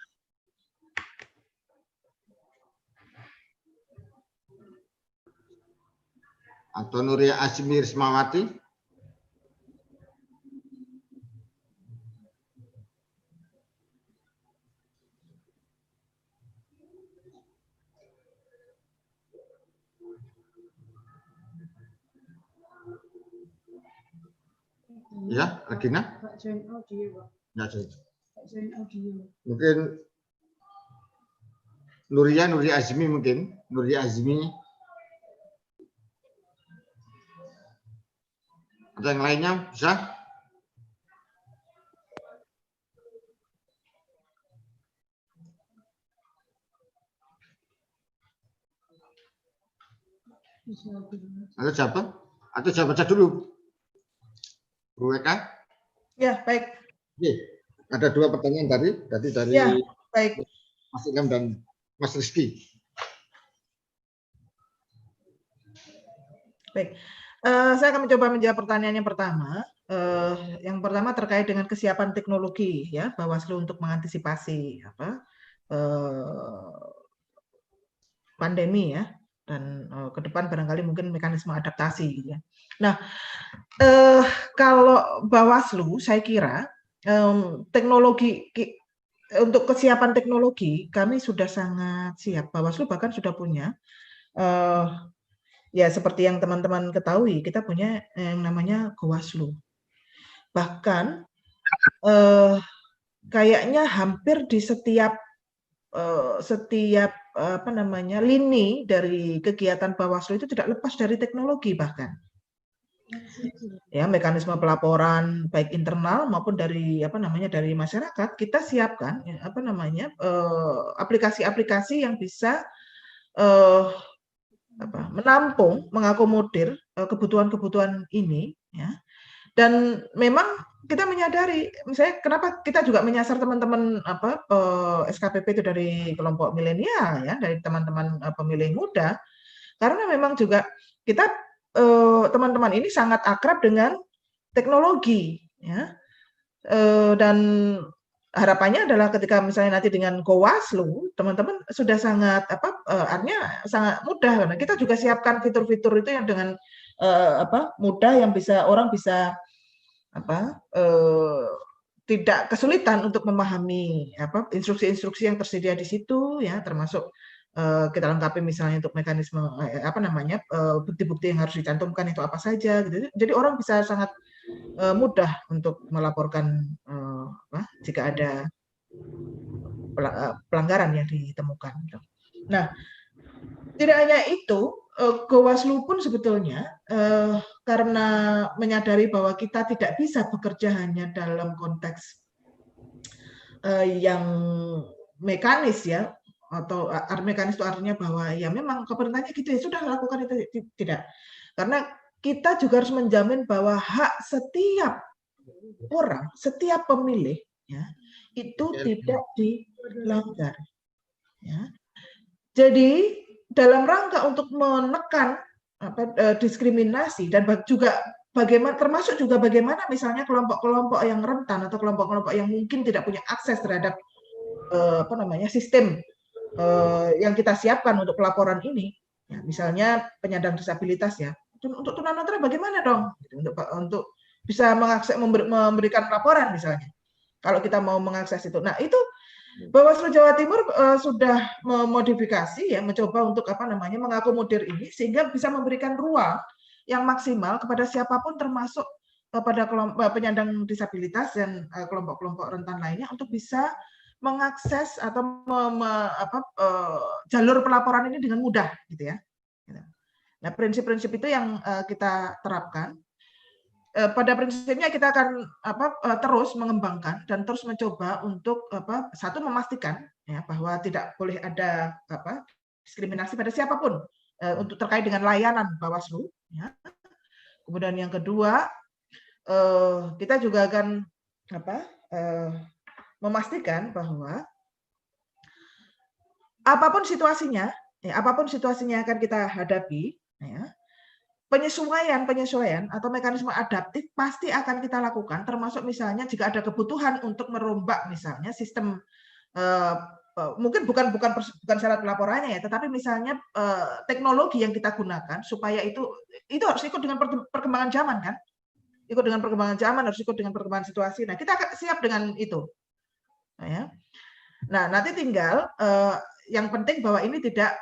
Atau Nuria Asmi Rismawati. Ya, Regina. Ya, mungkin Nuria Azmi mungkin. Nuria Azmi. Ada yang lainnya bisa? Atau siapa? Atau siapa saja dulu? Bu Eka? Ya, baik. Oke. Ada dua pertanyaan tadi dari ya, baik. Mas Ilham dan Mas Rizky. Baik. Saya akan mencoba menjawab pertanyaan yang pertama. Yang pertama terkait dengan kesiapan teknologi, ya, Bawaslu untuk mengantisipasi pandemi ya, dan ke depan barangkali mungkin mekanisme adaptasi gitu ya. Nah, kalau Bawaslu saya kira teknologi untuk kesiapan teknologi kami sudah sangat siap. Bawaslu bahkan sudah punya ya seperti yang teman-teman ketahui, kita punya yang namanya Gowaslu. Bahkan kayaknya hampir di setiap apa namanya lini dari kegiatan Bawaslu itu tidak lepas dari teknologi bahkan. Ya, mekanisme pelaporan baik internal maupun dari apa namanya dari masyarakat kita siapkan ya, apa namanya aplikasi-aplikasi yang bisa menampung, mengakomodir kebutuhan-kebutuhan ini ya. Dan memang kita menyadari, misalnya kenapa kita juga menyasar teman-teman SKPP itu dari kelompok milenial ya, dari teman-teman pemilih muda, karena memang juga kita teman-teman ini sangat akrab dengan teknologi ya, dan harapannya adalah ketika misalnya nanti dengan Gowaslu teman-teman sudah sangat artinya sangat mudah karena kita juga siapkan fitur-fitur itu yang dengan mudah yang bisa orang bisa tidak kesulitan untuk memahami instruksi-instruksi yang tersedia di situ ya, termasuk kita lengkapi misalnya untuk mekanisme bukti-bukti yang harus dicantumkan itu apa saja gitu. Jadi orang bisa sangat mudah untuk melaporkan jika ada pelanggaran yang ditemukan. Nah, tidak hanya itu, Gowaslu pun sebetulnya karena menyadari bahwa kita tidak bisa bekerja hanya dalam konteks yang mekanis ya, atau mekanis itu artinya bahwa ya memang pemerintahnya gitu ya sudah lakukan itu, tidak, karena kita juga harus menjamin bahwa hak setiap orang, setiap pemilih ya itu tidak dilanggar ya. Jadi dalam rangka untuk menekan diskriminasi dan juga bagaimana, termasuk juga bagaimana misalnya kelompok-kelompok yang rentan atau kelompok-kelompok yang mungkin tidak punya akses terhadap sistem yang kita siapkan untuk pelaporan ini, ya, misalnya penyandang disabilitas ya, untuk tunanetra bagaimana dong untuk bisa mengakses memberikan laporan misalnya kalau kita mau mengakses itu. Nah itu Bawaslu Jawa Timur sudah memodifikasi ya, mencoba untuk mengakomodir ini sehingga bisa memberikan ruang yang maksimal kepada siapapun termasuk pada kelompok penyandang disabilitas dan kelompok-kelompok rentan lainnya untuk bisa mengakses atau jalur pelaporan ini dengan mudah gitu ya. Nah, prinsip-prinsip itu yang kita terapkan. Pada prinsipnya kita akan terus mengembangkan dan terus mencoba untuk satu memastikan ya bahwa tidak boleh ada diskriminasi pada siapapun untuk terkait dengan layanan Bawaslu ya. Kemudian yang kedua kita juga akan memastikan bahwa apapun situasinya akan kita hadapi ya, penyesuaian atau mekanisme adaptif pasti akan kita lakukan, termasuk misalnya jika ada kebutuhan untuk merombak misalnya sistem mungkin bukan syarat pelaporannya ya, tetapi misalnya teknologi yang kita gunakan supaya itu harus ikut dengan perkembangan zaman kan, harus ikut dengan perkembangan situasi. Nah kita akan siap dengan itu. Nah nanti tinggal yang penting bahwa ini tidak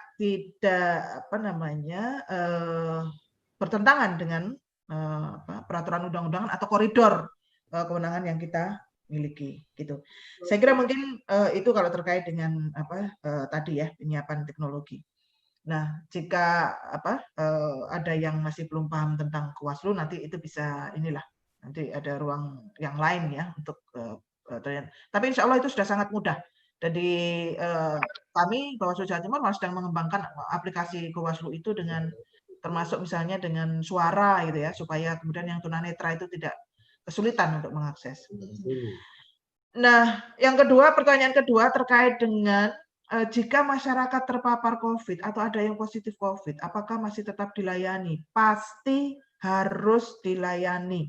bertentangan dengan peraturan undang-undangan atau koridor kewenangan yang kita miliki gitu. Saya kira mungkin itu kalau terkait dengan tadi ya penyiapan teknologi. Nah, jika ada yang masih belum paham tentang Gowaslu nanti itu bisa nanti ada ruang yang lain ya untuk tapi insya Allah itu sudah sangat mudah. Jadi kami Bawaslu Jawa Timur sedang mengembangkan aplikasi Gowaslu itu dengan termasuk misalnya dengan suara gitu ya, supaya kemudian yang tunanetra itu tidak kesulitan untuk mengakses. Nah, yang kedua, pertanyaan kedua terkait dengan jika masyarakat terpapar COVID atau ada yang positif COVID, apakah masih tetap dilayani? Pasti harus dilayani.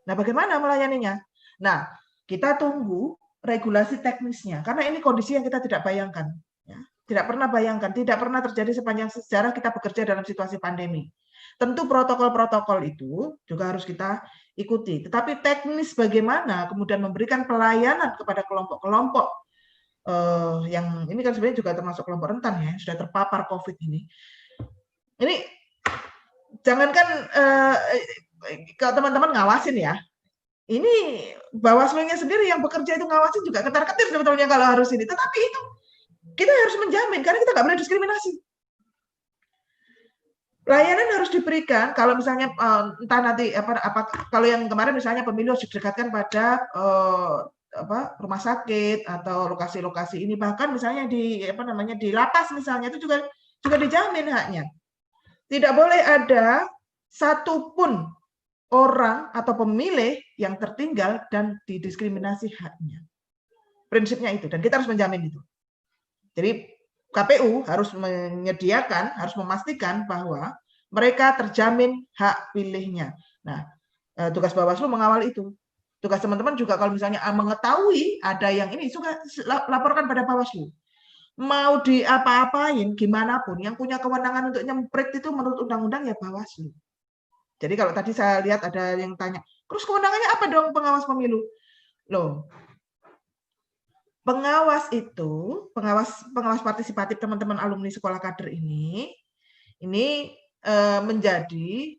Nah, bagaimana melayaninya? Nah, kita tunggu regulasi teknisnya, karena ini kondisi yang kita tidak bayangkan, ya. Tidak pernah bayangkan, tidak pernah terjadi sepanjang sejarah kita bekerja dalam situasi pandemi. Tentu protokol-protokol itu juga harus kita ikuti, tetapi teknis bagaimana kemudian memberikan pelayanan kepada kelompok-kelompok yang ini kan sebenarnya juga termasuk kelompok rentan ya, sudah terpapar COVID ini. Ini jangankan kalau teman-teman ngawasin ya, ini Bawaslu-nya sendiri yang bekerja itu ngawasin juga ketar-ketir sebetulnya kalau harus ini. Tetapi itu kita harus menjamin karena kita nggak boleh diskriminasi. Layanan harus diberikan kalau misalnya entah nanti kalau yang kemarin misalnya pemilu harus didekatkan pada rumah sakit atau lokasi-lokasi ini, bahkan misalnya di di lapas misalnya itu juga dijamin haknya. Tidak boleh ada satupun orang atau pemilih yang tertinggal dan didiskriminasi haknya. Prinsipnya itu, dan kita harus menjamin itu. Jadi KPU harus menyediakan, harus memastikan bahwa mereka terjamin hak pilihnya. Nah, tugas Bawaslu mengawal itu. Tugas teman-teman juga kalau misalnya mengetahui ada yang ini, juga laporkan pada Bawaslu. Mau diapa-apain, gimana pun, yang punya kewenangan untuk nyemprit itu menurut undang-undang ya Bawaslu. Jadi kalau tadi saya lihat ada yang tanya, terus kewenangannya apa dong pengawas pemilu? Loh, pengawas itu, pengawas partisipatif teman-teman alumni sekolah kader ini menjadi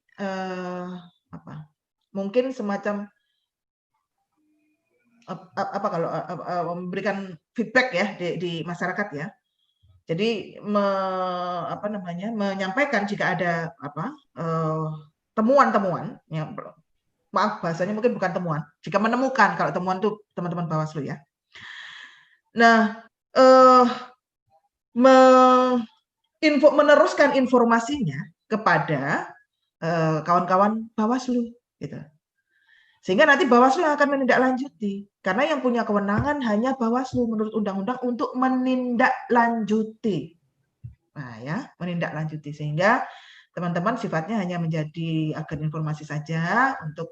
mungkin semacam kalau memberikan feedback ya di masyarakat ya. Jadi menyampaikan jika ada temuan-temuan, ya, maaf bahasanya mungkin bukan temuan, jika menemukan, kalau temuan itu teman-teman Bawaslu ya. Nah, meneruskan informasinya kepada kawan-kawan Bawaslu, gitu. Sehingga nanti Bawaslu yang akan menindaklanjuti, karena yang punya kewenangan hanya Bawaslu menurut undang-undang untuk menindaklanjuti. Nah, ya, menindaklanjuti, sehingga teman-teman sifatnya hanya menjadi agen informasi saja untuk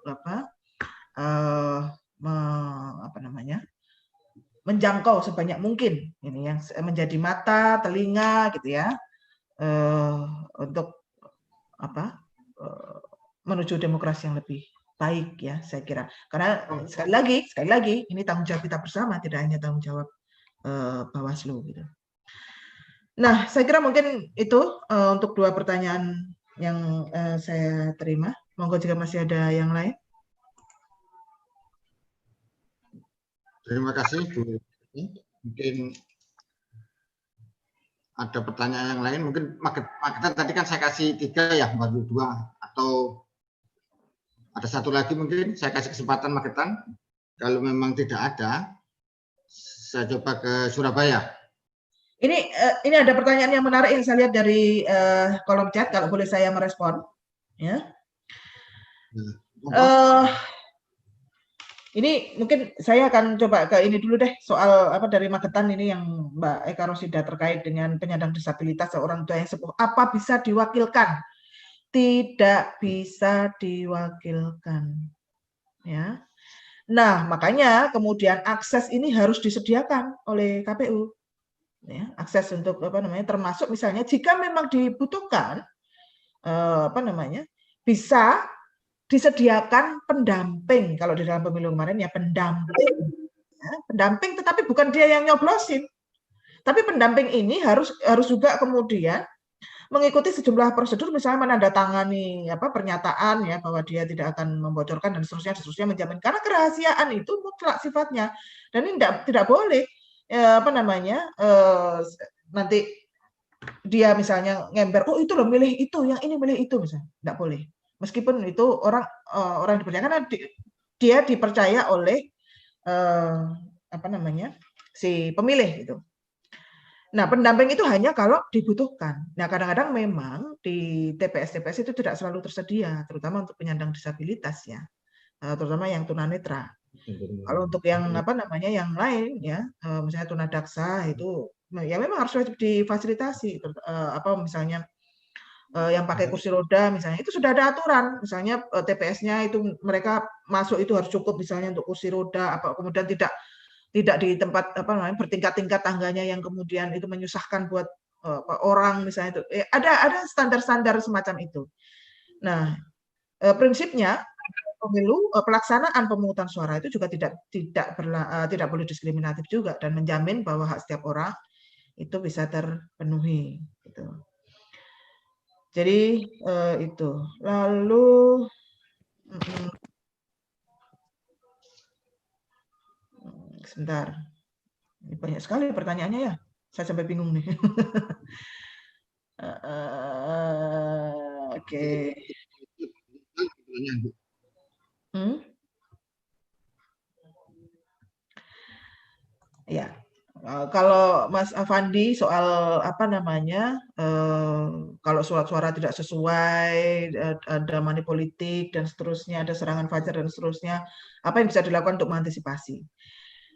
menjangkau sebanyak mungkin ini yang menjadi mata, telinga gitu ya, untuk menuju demokrasi yang lebih baik ya, saya kira. Karena sekali lagi ini tanggung jawab kita bersama, tidak hanya tanggung jawab Bawaslu gitu. Nah, saya kira mungkin itu untuk 2 pertanyaan yang saya terima. Monggo jika masih ada yang lain. Terima kasih Bu. Mungkin ada pertanyaan yang lain. Mungkin Magetan tadi kan saya kasih 3 ya, baru 2. Atau ada 1 lagi mungkin saya kasih kesempatan Magetan. Kalau memang tidak ada, saya coba ke Surabaya. Ini ada pertanyaan yang menarik yang saya lihat dari kolom chat, kalau boleh saya merespon. Ya. Ini mungkin saya akan coba ke ini dulu deh, soal dari Magetan ini yang Mbak Eka Rosida terkait dengan penyandang disabilitas seorang tua yang sepuh. Apa bisa diwakilkan? Tidak bisa diwakilkan. Ya. Nah, makanya kemudian akses ini harus disediakan oleh KPU. Ya, akses untuk termasuk misalnya jika memang dibutuhkan bisa disediakan pendamping. Kalau di dalam pemilu kemarin ya pendamping, tetapi bukan dia yang nyoblosin, tapi pendamping ini harus juga kemudian mengikuti sejumlah prosedur, misalnya menandatangani pernyataan ya bahwa dia tidak akan membocorkan dan seterusnya menjamin, karena kerahasiaan itu mutlak sifatnya, dan ini tidak boleh nanti dia misalnya ngember, oh itu loh milih itu, yang ini milih itu, misalnya, tidak boleh. Meskipun itu orang dipercaya, karena dia dipercaya oleh si pemilih itu. Nah, pendamping itu hanya kalau dibutuhkan. Nah, kadang-kadang memang di TPS itu tidak selalu tersedia, terutama untuk penyandang disabilitas ya, terutama yang tunanetra. Kalau untuk yang yang lain ya, misalnya tunadaksa itu ya memang harus difasilitasi, misalnya yang pakai kursi roda misalnya, itu sudah ada aturan, misalnya TPS-nya itu mereka masuk itu harus cukup misalnya untuk kursi roda, kemudian tidak tidak di tempat bertingkat-tingkat tangganya yang kemudian itu menyusahkan buat orang misalnya itu. Ada standar-standar semacam itu. Nah, prinsipnya pemilu pelaksanaan pemungutan suara itu juga tidak boleh diskriminatif juga dan menjamin bahwa hak setiap orang itu bisa terpenuhi gitu. Jadi itu. Lalu sebentar. Ini banyak sekali pertanyaannya ya. Saya sampai bingung nih. Oke. Ya, kalau Mas Afandi soal kalau surat-suara tidak sesuai, ada money politik dan seterusnya, ada serangan fajar dan seterusnya, apa yang bisa dilakukan untuk mengantisipasi?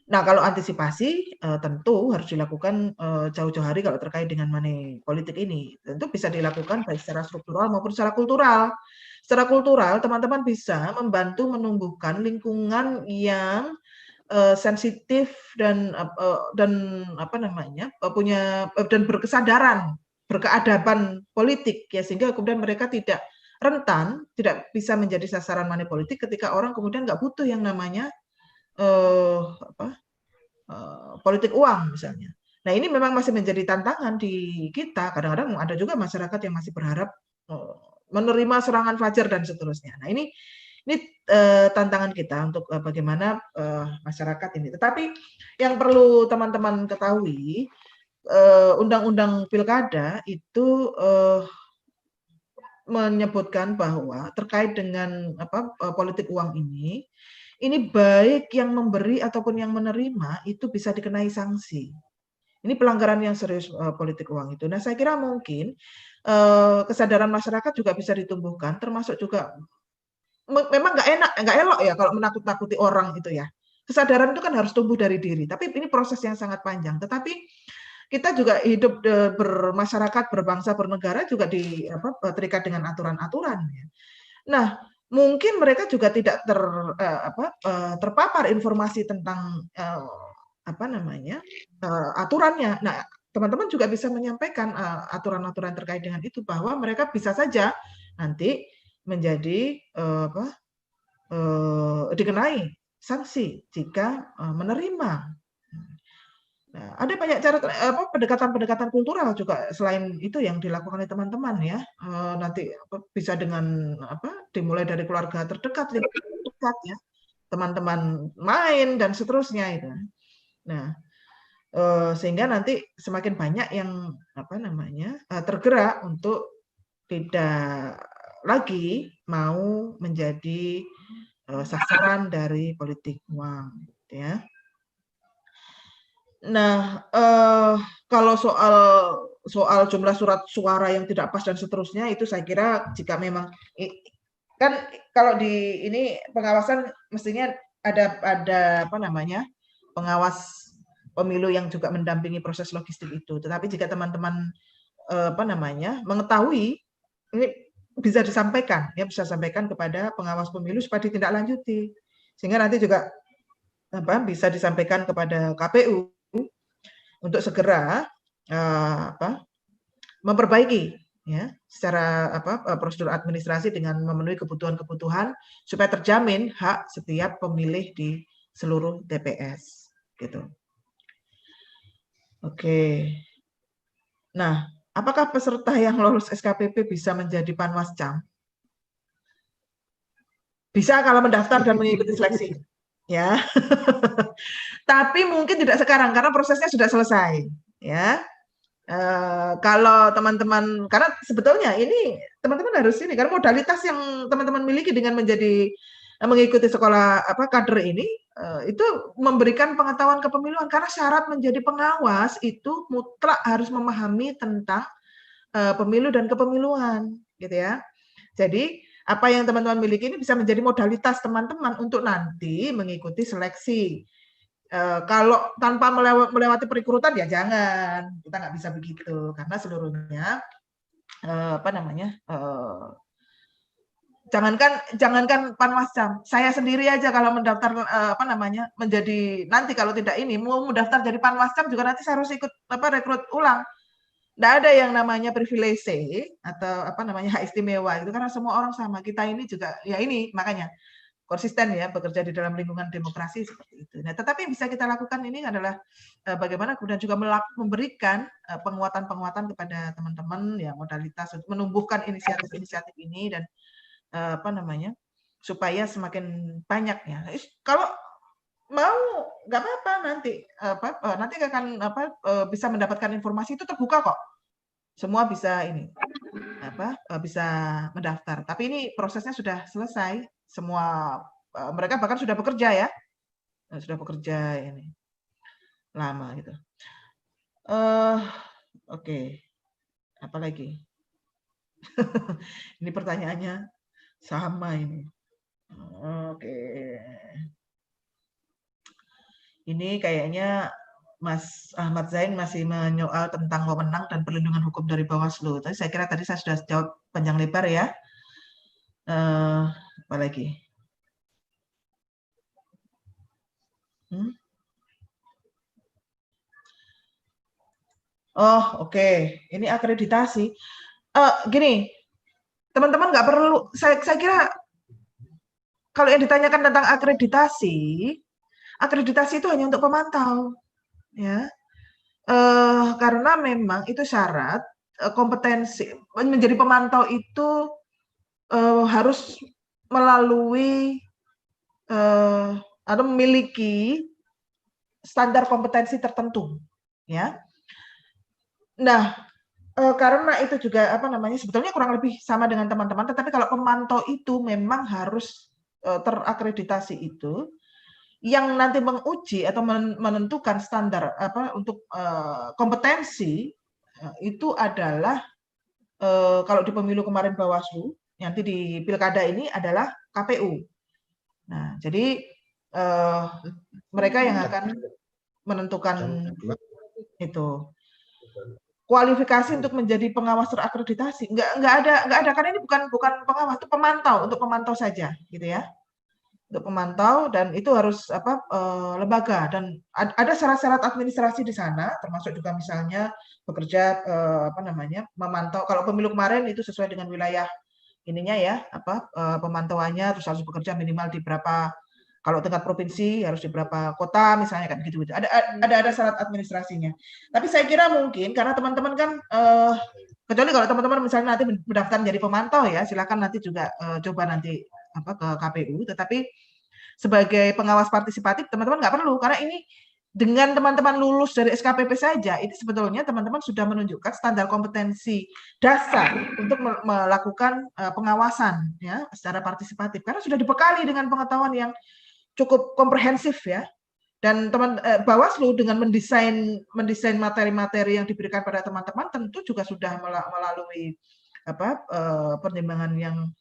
Nah, kalau antisipasi tentu harus dilakukan jauh-jauh hari kalau terkait dengan money politik ini. Tentu bisa dilakukan baik secara struktural maupun secara kultural. Secara kultural, teman-teman bisa membantu menumbuhkan lingkungan yang sensitif dan punya dan berkesadaran, berkeadaban politik ya, sehingga kemudian mereka tidak rentan, tidak bisa menjadi sasaran money politik ketika orang kemudian nggak butuh yang namanya politik uang misalnya. Nah, ini memang masih menjadi tantangan di kita. Kadang-kadang ada juga masyarakat yang masih berharap menerima serangan fajar dan seterusnya. Nah, ini tantangan kita untuk bagaimana masyarakat ini. Tetapi yang perlu teman-teman ketahui, Undang-Undang Pilkada itu menyebutkan bahwa terkait dengan politik uang ini baik yang memberi ataupun yang menerima itu bisa dikenai sanksi. Ini pelanggaran yang serius politik uang itu. Nah, saya kira mungkin kesadaran masyarakat juga bisa ditumbuhkan, termasuk juga memang nggak elok ya kalau menakut-nakuti orang itu ya. Kesadaran itu kan harus tumbuh dari diri. Tapi ini proses yang sangat panjang. Tetapi kita juga hidup bermasyarakat, berbangsa, bernegara juga terikat dengan aturan-aturan. Nah, mungkin mereka juga tidak terpapar informasi tentang aturannya. Nah, teman-teman juga bisa menyampaikan aturan-aturan terkait dengan itu bahwa mereka bisa saja nanti menjadi dikenai sanksi jika menerima. Nah, ada banyak cara pendekatan kultural juga selain itu yang dilakukan oleh teman-teman ya. Nanti bisa dengan dimulai dari keluarga terdekat, lingkungan terdekat ya, teman-teman main dan seterusnya itu. Nah, sehingga nanti semakin banyak yang tergerak untuk tidak lagi mau menjadi sasaran dari politik uang, ya. Nah, kalau soal jumlah surat suara yang tidak pas dan seterusnya itu saya kira jika memang kan kalau di ini pengawasan mestinya ada pengawas pemilu yang juga mendampingi proses logistik itu. Tetapi jika teman-teman mengetahui ini bisa disampaikan kepada pengawas pemilu supaya ditindaklanjuti sehingga nanti juga bisa disampaikan kepada KPU untuk segera memperbaiki ya secara prosedur administrasi dengan memenuhi kebutuhan-kebutuhan supaya terjamin hak setiap pemilih di seluruh TPS gitu. Oke. Nah, apakah peserta yang lolos SKPP bisa menjadi panwascam? Bisa kalau mendaftar dan mengikuti seleksi. Ya. Tapi mungkin tidak sekarang karena prosesnya sudah selesai, ya. Kalau teman-teman karena sebetulnya ini teman-teman harus ini karena modalitas yang teman-teman miliki dengan mengikuti sekolah kader ini itu memberikan pengetahuan kepemiluan karena syarat menjadi pengawas itu mutlak harus memahami tentang pemilu dan kepemiluan, gitu ya. Jadi apa yang teman-teman miliki ini bisa menjadi modalitas teman-teman untuk nanti mengikuti seleksi. Kalau tanpa melewati perekrutan ya jangan, kita nggak bisa begitu karena seluruhnya jangankan Panwascam, saya sendiri aja kalau mendaftar menjadi nanti kalau tidak ini mau mendaftar jadi Panwascam juga nanti saya harus ikut rekrut ulang. Nggak ada yang namanya privilege atau hak istimewa itu karena semua orang sama. Kita ini juga ya ini makanya konsisten ya bekerja di dalam lingkungan demokrasi seperti itu. Nah, tetapi yang bisa kita lakukan ini adalah bagaimana kemudian juga memberikan penguatan-penguatan kepada teman-teman ya modalitas untuk menumbuhkan inisiatif-inisiatif ini dan supaya semakin banyak ya. Kalau mau nggak apa-apa nanti akan bisa mendapatkan informasi itu terbuka kok. Semua bisa ini bisa mendaftar. Tapi ini prosesnya sudah selesai. Semua mereka bahkan sudah bekerja ya. Sudah bekerja ini lama gitu. Oke. Apalagi? Ini pertanyaannya sama ini. Oke. Ini kayaknya Mas Ahmad Zain masih menyoal tentang wewenang dan perlindungan hukum dari Bawaslu. Tapi saya kira tadi saya sudah jawab panjang lebar ya. Apalagi? Oh, oke. Ini akreditasi. Gini, teman-teman nggak perlu. Saya kira kalau yang ditanyakan tentang akreditasi itu hanya untuk pemantau, ya. Karena memang itu syarat kompetensi menjadi pemantau itu harus melalui atau memiliki standar kompetensi tertentu, ya. Nah, karena itu juga sebetulnya kurang lebih sama dengan teman-teman, tetapi kalau pemantau itu memang harus terakreditasi itu, yang nanti menguji atau menentukan standar untuk kompetensi itu adalah kalau di pemilu kemarin Bawaslu, nanti di pilkada ini adalah KPU. Nah, jadi mereka yang akan menentukan itu. Kualifikasi untuk menjadi pengawas terakreditasi nggak ada karena ini bukan pengawas, itu pemantau, untuk pemantau saja gitu ya, untuk pemantau, dan itu harus lembaga dan ada syarat-syarat administrasi di sana, termasuk juga misalnya bekerja memantau. Kalau pemilu kemarin itu sesuai dengan wilayah ininya ya pemantauannya, terus harus bekerja minimal di berapa, kalau tingkat provinsi harus di berapa kota misalnya kan gitu. Ada syarat administrasinya. Tapi saya kira mungkin karena teman-teman kan kecuali kalau teman-teman misalnya nanti mendaftar menjadi pemantau ya, silakan nanti juga coba nanti ke KPU, tetapi sebagai pengawas partisipatif teman-teman nggak perlu, karena ini dengan teman-teman lulus dari SKPP saja itu sebetulnya teman-teman sudah menunjukkan standar kompetensi dasar untuk melakukan pengawasan ya secara partisipatif, karena sudah dibekali dengan pengetahuan yang cukup komprehensif ya. Dan Bawaslu dengan mendesain materi-materi yang diberikan pada teman-teman tentu juga sudah melalui pertimbangan yang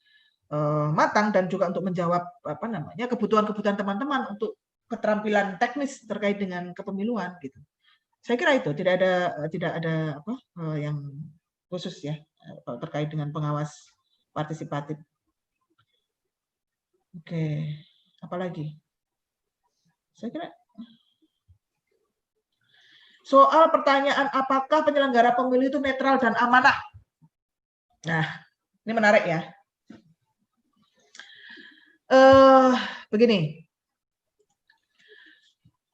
matang dan juga untuk menjawab kebutuhan-kebutuhan teman-teman untuk keterampilan teknis terkait dengan kepemiluan gitu. Saya kira itu tidak ada yang khusus ya terkait dengan pengawas partisipatif. Oke, apalagi? Saya kira soal pertanyaan apakah penyelenggara pemilu itu netral dan amanah. Nah, ini menarik ya. Begini,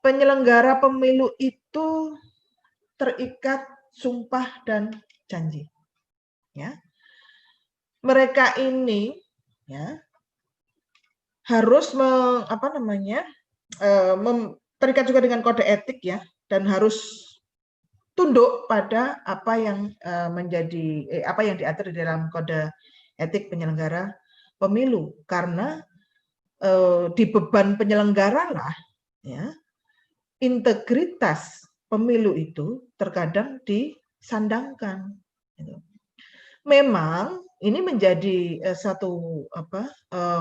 penyelenggara pemilu itu terikat sumpah dan janji. Ya, mereka ini ya harus terikat juga dengan kode etik ya, dan harus tunduk pada apa yang apa yang diatur di dalam kode etik penyelenggara pemilu, karena di beban penyelenggara lah ya integritas pemilu itu terkadang disandangkan. Memang ini menjadi satu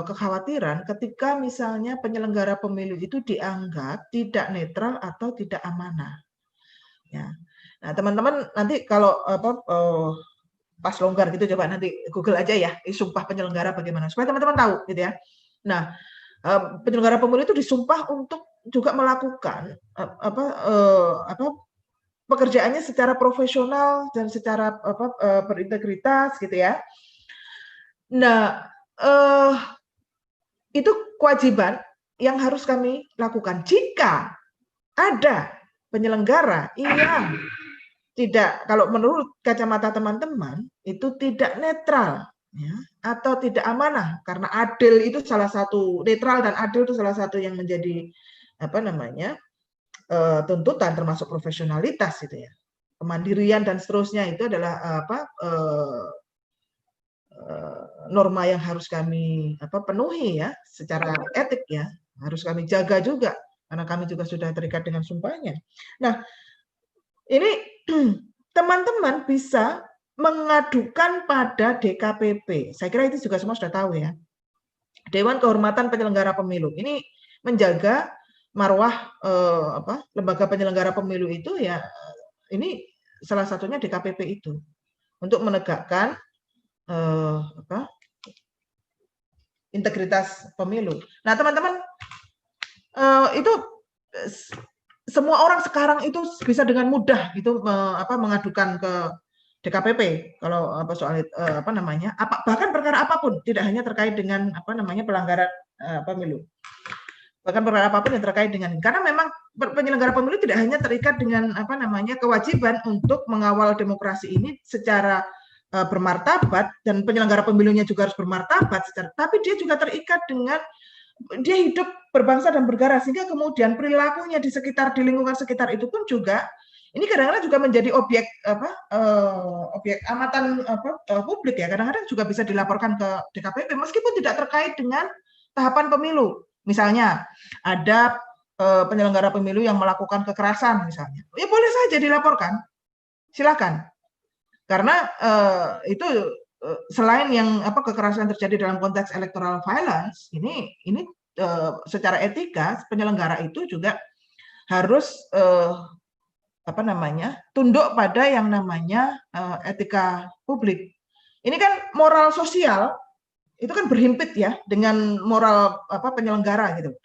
kekhawatiran ketika misalnya penyelenggara pemilu itu dianggap tidak netral atau tidak amanah. Ya. Nah, teman-teman nanti kalau pas longgar gitu, coba nanti Google aja ya, sumpah penyelenggara bagaimana, supaya teman-teman tahu gitu ya. Nah, penyelenggara pemilu itu disumpah untuk juga melakukan pekerjaannya secara profesional dan secara berintegritas gitu ya. Nah, itu kewajiban yang harus kami lakukan. Jika ada penyelenggara yang tidak, kalau menurut kacamata teman-teman itu tidak netral ya, atau tidak amanah, karena adil itu salah satu, netral dan adil itu salah satu yang menjadi tuntutan, termasuk profesionalitas itu ya, kemandirian dan seterusnya, itu adalah norma yang harus kami penuhi ya, secara etik ya, harus kami jaga juga karena kami juga sudah terikat dengan sumpahnya. Nah, ini teman-teman bisa mengadukan pada DKPP. Saya kira itu juga semua sudah tahu ya. Dewan Kehormatan Penyelenggara Pemilu. Ini menjaga marwah lembaga penyelenggara pemilu itu ya, ini salah satunya DKPP itu. Untuk menegakkan integritas pemilu. Nah, teman-teman, itu semua orang sekarang itu bisa dengan mudah gitu mengadukan ke DKPP kalau soal bahkan perkara apapun, tidak hanya terkait dengan pelanggaran pemilu, bahkan perkara apapun yang terkait dengan, karena memang penyelenggara pemilu tidak hanya terikat dengan kewajiban untuk mengawal demokrasi ini secara bermartabat, dan penyelenggara pemilunya juga harus bermartabat tapi dia juga terikat dengan dia hidup berbangsa dan bernegara, sehingga kemudian perilakunya di lingkungan sekitar itu pun juga ini kadang-kadang juga menjadi objek objek amatan publik ya, kadang-kadang juga bisa dilaporkan ke DKPP meskipun tidak terkait dengan tahapan pemilu. Misalnya ada penyelenggara pemilu yang melakukan kekerasan misalnya, ya boleh saja dilaporkan, silakan, karena itu selain yang kekerasan terjadi dalam konteks electoral violence, ini secara etika penyelenggara itu juga harus tunduk pada yang namanya etika publik. Ini kan moral sosial itu kan berhimpit ya dengan moral penyelenggara gitu.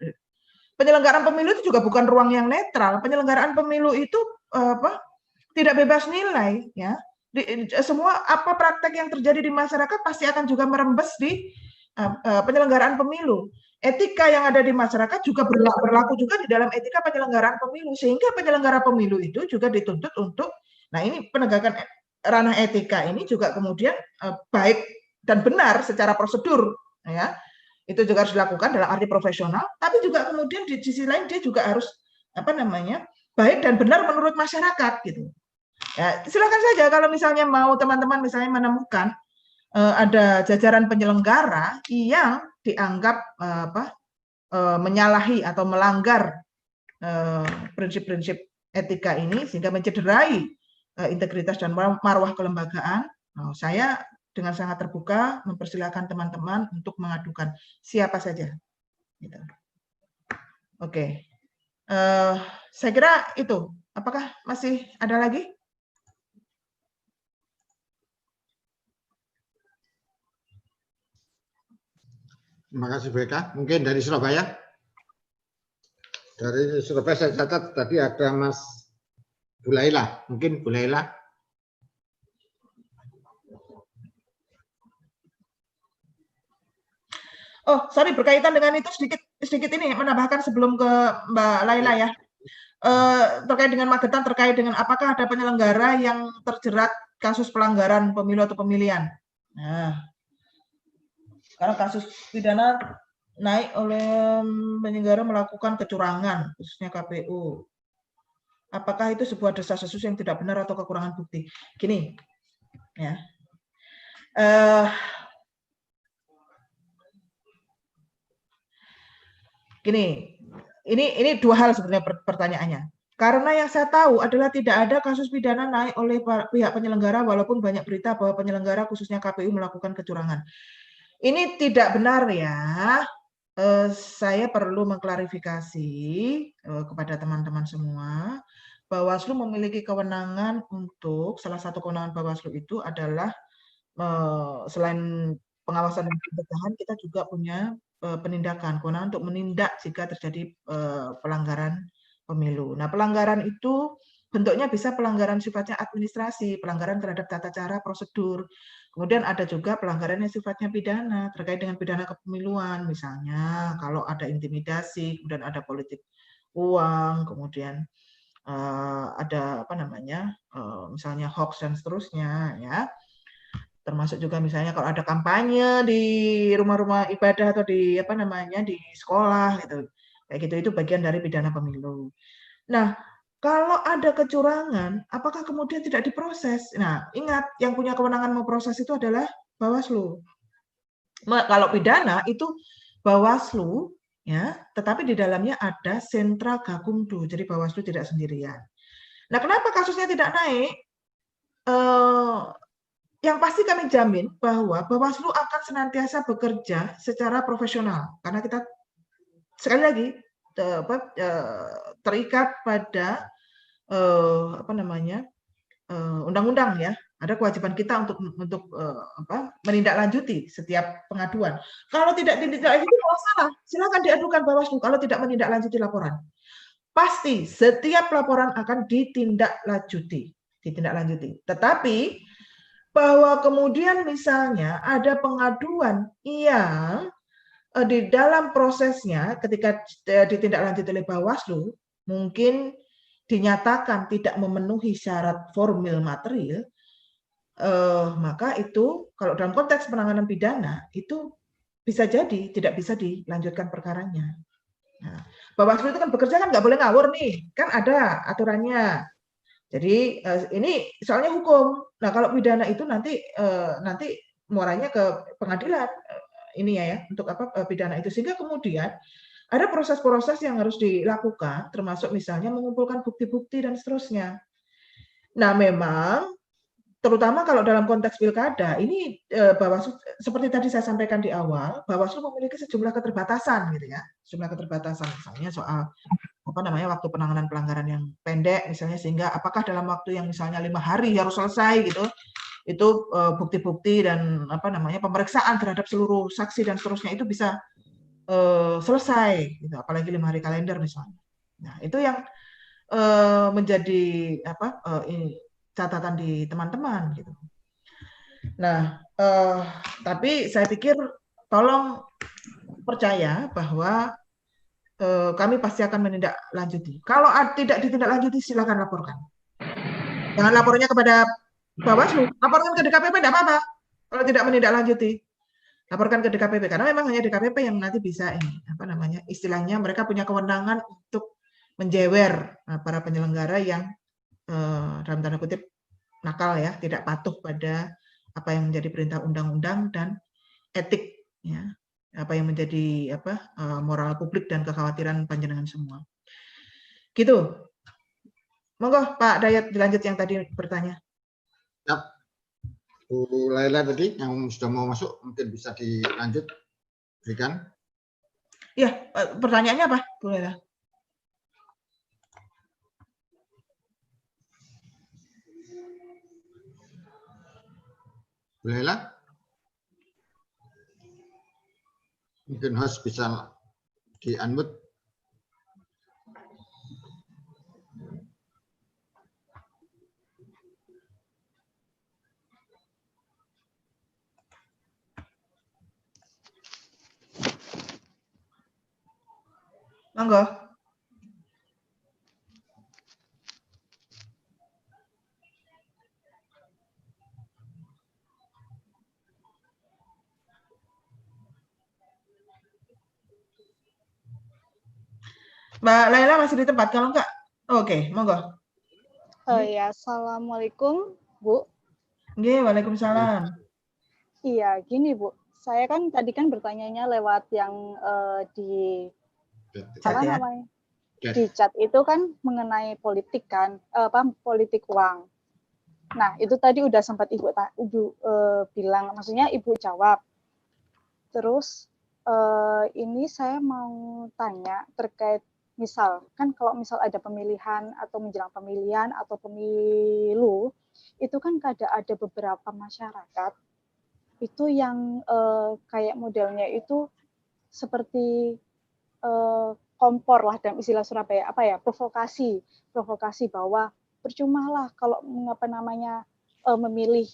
Penyelenggaraan pemilu itu juga bukan ruang yang netral. Penyelenggaraan pemilu itu tidak bebas nilai ya. Semua praktek yang terjadi di masyarakat pasti akan juga merembes di penyelenggaraan pemilu. Etika yang ada di masyarakat juga berlaku juga di dalam etika penyelenggaraan pemilu, sehingga penyelenggara pemilu itu juga dituntut untuk, nah ini penegakan ranah etika ini juga kemudian baik dan benar secara prosedur ya, itu juga harus dilakukan dalam arti profesional, tapi juga kemudian di sisi lain dia juga harus baik dan benar menurut masyarakat gitu. Ya, silakan saja kalau misalnya mau teman-teman misalnya menemukan ada jajaran penyelenggara yang dianggap menyalahi atau melanggar prinsip-prinsip etika ini sehingga mencederai integritas dan marwah kelembagaan, saya dengan sangat terbuka mempersilahkan teman-teman untuk mengadukan siapa saja. Gitu. Oke, saya kira itu. Apakah masih ada lagi? Terima kasih BK. Mungkin dari Surabaya. Dari Surabaya saya catat tadi ada Mas Bulaila. Mungkin Bulaila. Oh, sorry, berkaitan dengan itu sedikit ini menambahkan sebelum ke Mbak Laila ya. Terkait dengan Magetan, terkait dengan apakah ada penyelenggara yang terjerat kasus pelanggaran pemilu atau pemilihan. Nah, karena kasus pidana naik oleh penyelenggara melakukan kecurangan, khususnya KPU. Apakah itu sebuah desas-desus yang tidak benar atau kekurangan bukti? Gini, ya. Gini, ini dua hal sebenarnya pertanyaannya. Karena yang saya tahu adalah tidak ada kasus pidana naik oleh pihak penyelenggara, walaupun banyak berita bahwa penyelenggara khususnya KPU melakukan kecurangan. Ini tidak benar ya. Saya perlu mengklarifikasi kepada teman-teman semua, Bawaslu memiliki kewenangan untuk, salah satu kewenangan Bawaslu itu adalah selain pengawasan dan pencegahan, kita juga punya penindakan, kewenangan untuk menindak jika terjadi pelanggaran pemilu. Nah, pelanggaran itu bentuknya bisa pelanggaran sifatnya administrasi, pelanggaran terhadap tata cara, prosedur. Kemudian ada juga pelanggaran yang sifatnya pidana, terkait dengan pidana kepemiluan, misalnya kalau ada intimidasi, kemudian ada politik uang, kemudian ada apa namanya, misalnya hoax dan seterusnya, ya. Termasuk juga misalnya kalau ada kampanye di rumah-rumah ibadah atau di apa namanya di sekolah gitu, kayak gitu itu bagian dari pidana pemilu. Nah, kalau ada kecurangan, apakah kemudian tidak diproses? Nah, ingat yang punya kewenangan memproses itu adalah Bawaslu. Kalau pidana itu Bawaslu, ya, tetapi di dalamnya ada sentra Gakumdu, jadi Bawaslu tidak sendirian. Nah, kenapa kasusnya tidak naik? Yang pasti kami jamin bahwa Bawaslu akan senantiasa bekerja secara profesional, karena kita sekali lagi terikat pada apa namanya undang-undang, ya. Ada kewajiban kita untuk menindaklanjuti setiap pengaduan. Kalau tidak ditindaklanjuti masalah, silakan diadukan Bawaslu. Kalau tidak menindaklanjuti laporan, pasti setiap laporan akan ditindaklanjuti. Tetapi bahwa kemudian misalnya ada pengaduan yang di dalam prosesnya ketika ditindaklanjuti oleh Bawaslu mungkin dinyatakan tidak memenuhi syarat formil material, maka itu kalau dalam konteks penanganan pidana itu bisa jadi tidak bisa dilanjutkan perkaranya. Nah, Bawaslu itu kan bekerja kan nggak boleh ngawur nih, kan ada aturannya. Jadi ini soalnya hukum. Nah, kalau pidana itu nanti muaranya ke pengadilan ini ya untuk apa pidana itu, sehingga kemudian ada proses-proses yang harus dilakukan, termasuk misalnya mengumpulkan bukti-bukti dan seterusnya. Nah, memang terutama kalau dalam konteks pilkada ini Bawaslu seperti tadi saya sampaikan di awal, Bawaslu memiliki sejumlah keterbatasan gitu ya, sejumlah keterbatasan misalnya soal apa namanya waktu penanganan pelanggaran yang pendek misalnya, sehingga apakah dalam waktu yang misalnya 5 hari harus selesai gitu, itu bukti-bukti dan apa namanya pemeriksaan terhadap seluruh saksi dan seterusnya itu bisa selesai gitu, apalagi 5 hari kalender misalnya. Nah, itu yang menjadi apa ini catatan di teman-teman gitu. Nah, tapi saya pikir tolong percaya bahwa kami pasti akan menindaklanjuti. Kalau tidak ditindaklanjuti, silakan laporkan. Jangan lapornya kepada Bawaslu, laporkan ke DKPP, tidak apa-apa. Kalau tidak menindaklanjuti, laporkan ke DKPP, karena memang hanya DKPP yang nanti bisa ini, apa namanya, istilahnya mereka punya kewenangan untuk menjewer para penyelenggara yang dalam tanda kutip nakal ya, tidak patuh pada apa yang menjadi perintah undang-undang dan etik ya, apa yang menjadi apa moral publik dan kekhawatiran panjenengan semua. Gitu. Monggo Pak Dayat dilanjut yang tadi bertanya. Yap. Bu Laila tadi yang sudah mau masuk mungkin bisa dilanjut berikan. Ya, pertanyaannya apa, Bu Laila? Bu Laila? Mungkin host bisa di-unmute. Monggo. Mbak Laila masih di tempat, kalau enggak, oke, monggo. Oh ya, assalamualaikum Bu. Nggih, waalaikumsalam. Iya, gini Bu, saya kan tadi kan bertanyanya lewat yang di apa namanya di chat itu kan mengenai politik kan, politik uang. Nah itu tadi udah sempat Ibu bilang, maksudnya Ibu jawab. Terus ini saya mau tanya terkait misal kan kalau misal ada pemilihan atau menjelang pemilihan atau pemilu itu kan ada beberapa masyarakat itu yang kayak modelnya itu seperti kompor lah dalam istilah Surabaya, apa ya, provokasi bahwa percumalah kalau memilih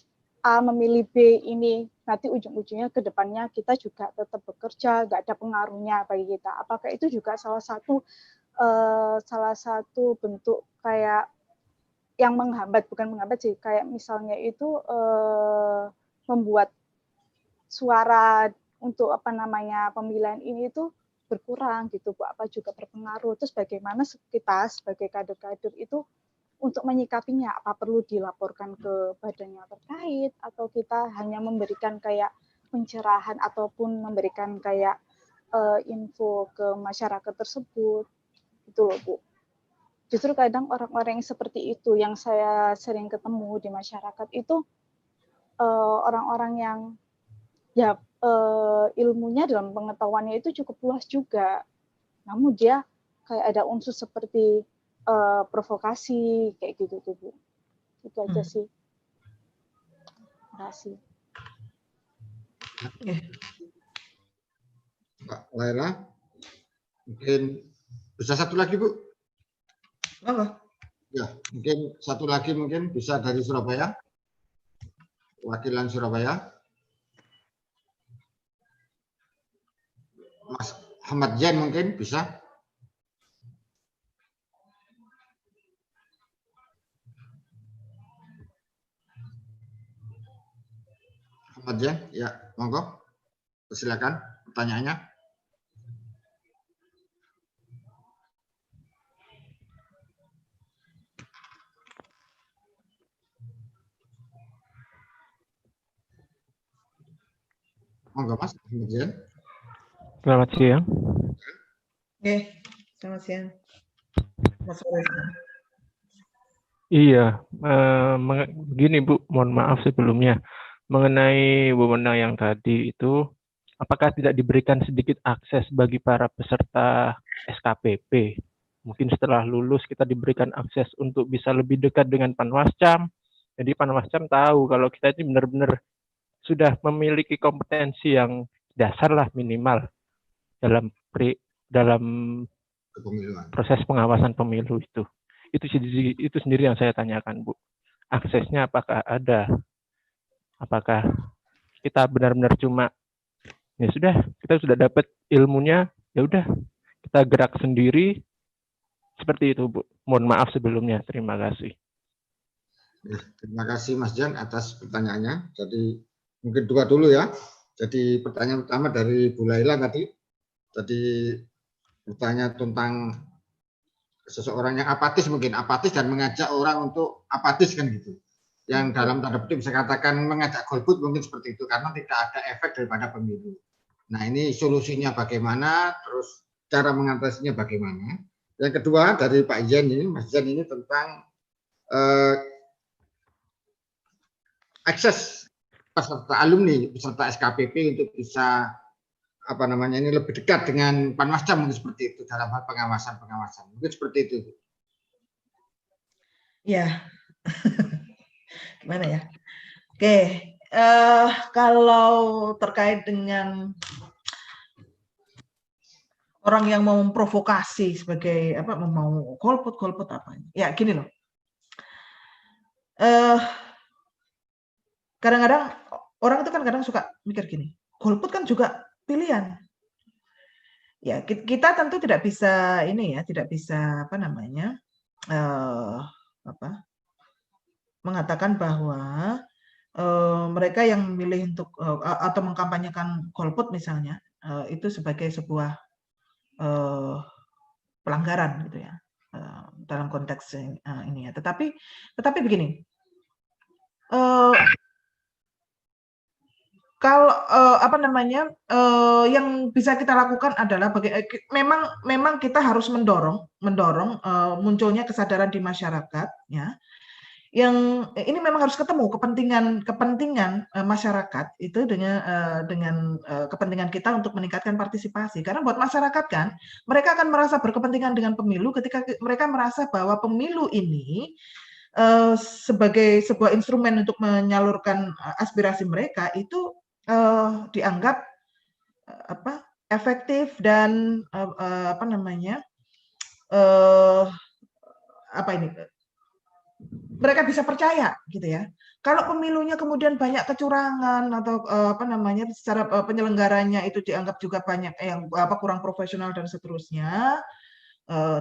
A, memilih B ini, nanti ujung-ujungnya ke depannya kita juga tetap bekerja, nggak ada pengaruhnya bagi kita. Apakah itu juga salah satu bentuk kayak yang bukan menghambat sih, kayak misalnya itu membuat suara untuk pemilihan ini itu berkurang gitu Bu, apa juga berpengaruh. Terus bagaimana kita sebagai kader-kader itu untuk menyikapinya, apa perlu dilaporkan ke badan yang terkait atau kita hanya memberikan kayak pencerahan ataupun memberikan kayak info ke masyarakat tersebut itu loh Bu. Justru kadang orang-orang yang seperti itu yang saya sering ketemu di masyarakat itu orang-orang yang ya ilmunya dalam pengetahuannya itu cukup luas juga, namun dia kayak ada unsur seperti provokasi kayak gitu tuh Bu. Itu aja sih. Terima kasih. Mbak Laila, mungkin bisa satu lagi Bu? Apa? Ya, mungkin satu lagi mungkin bisa dari Surabaya, wakilan Surabaya. Mas Ahmad Zain mungkin bisa. Ahmad Zain, ya, monggo. Silakan pertanyaannya. Monggo Mas Ahmad Zain. Selamat siang. Oke, selamat siang. Mas Faris. Iya, begini Bu, mohon maaf sebelumnya. Mengenai wewenang yang tadi itu, apakah tidak diberikan sedikit akses bagi para peserta SKPP? Mungkin setelah lulus kita diberikan akses untuk bisa lebih dekat dengan Panwascam. Jadi Panwascam tahu kalau kita ini benar-benar sudah memiliki kompetensi yang dasar lah minimal dalam proses pengawasan pemilu itu. Itu sendiri yang saya tanyakan Bu. Aksesnya apakah ada? Apakah kita benar-benar cuma ya sudah, kita sudah dapat ilmunya, ya udah kita gerak sendiri seperti itu Bu. Mohon maaf sebelumnya. Terima kasih. Ya, terima kasih Mas Jan atas pertanyaannya. Jadi mungkin dua dulu ya. Jadi pertanyaan pertama dari Bu Laila tadi. Tadi bertanya tentang seseorang yang apatis, mungkin apatis dan mengajak orang untuk apatis kan gitu. Yang dalam tanda petik bisa katakan mengajak golput mungkin seperti itu karena tidak ada efek daripada pemilu. Nah ini solusinya bagaimana, terus cara mengatasinya bagaimana. Yang kedua dari Pak Ijan ini, Mas Ijan ini tentang akses peserta alumni, peserta SKPP untuk bisa ini lebih dekat dengan Panwascam mungkin seperti itu dalam hal pengawasan mungkin seperti itu. Ya, gimana ya? Oke, kalau terkait dengan orang yang mau memprovokasi sebagai mau golput apa? Ya gini loh. Kadang-kadang orang itu kan kadang suka mikir gini, golput kan juga pilihan. Ya, kita tentu tidak bisa tidak bisa mengatakan bahwa mereka yang memilih untuk atau mengkampanyekan golput misalnya itu sebagai sebuah pelanggaran gitu ya dalam konteks ini ya. Tetapi begini. Kalau yang bisa kita lakukan adalah memang kita harus mendorong munculnya kesadaran di masyarakat ya. Yang ini memang harus ketemu kepentingan masyarakat itu dengan kepentingan kita untuk meningkatkan partisipasi. Karena buat masyarakat kan mereka akan merasa berkepentingan dengan pemilu ketika mereka merasa bahwa pemilu ini sebagai sebuah instrumen untuk menyalurkan aspirasi mereka itu dianggap efektif dan mereka bisa percaya gitu ya. Kalau pemilunya kemudian banyak kecurangan atau secara penyelenggaranya itu dianggap juga banyak yang kurang profesional dan seterusnya,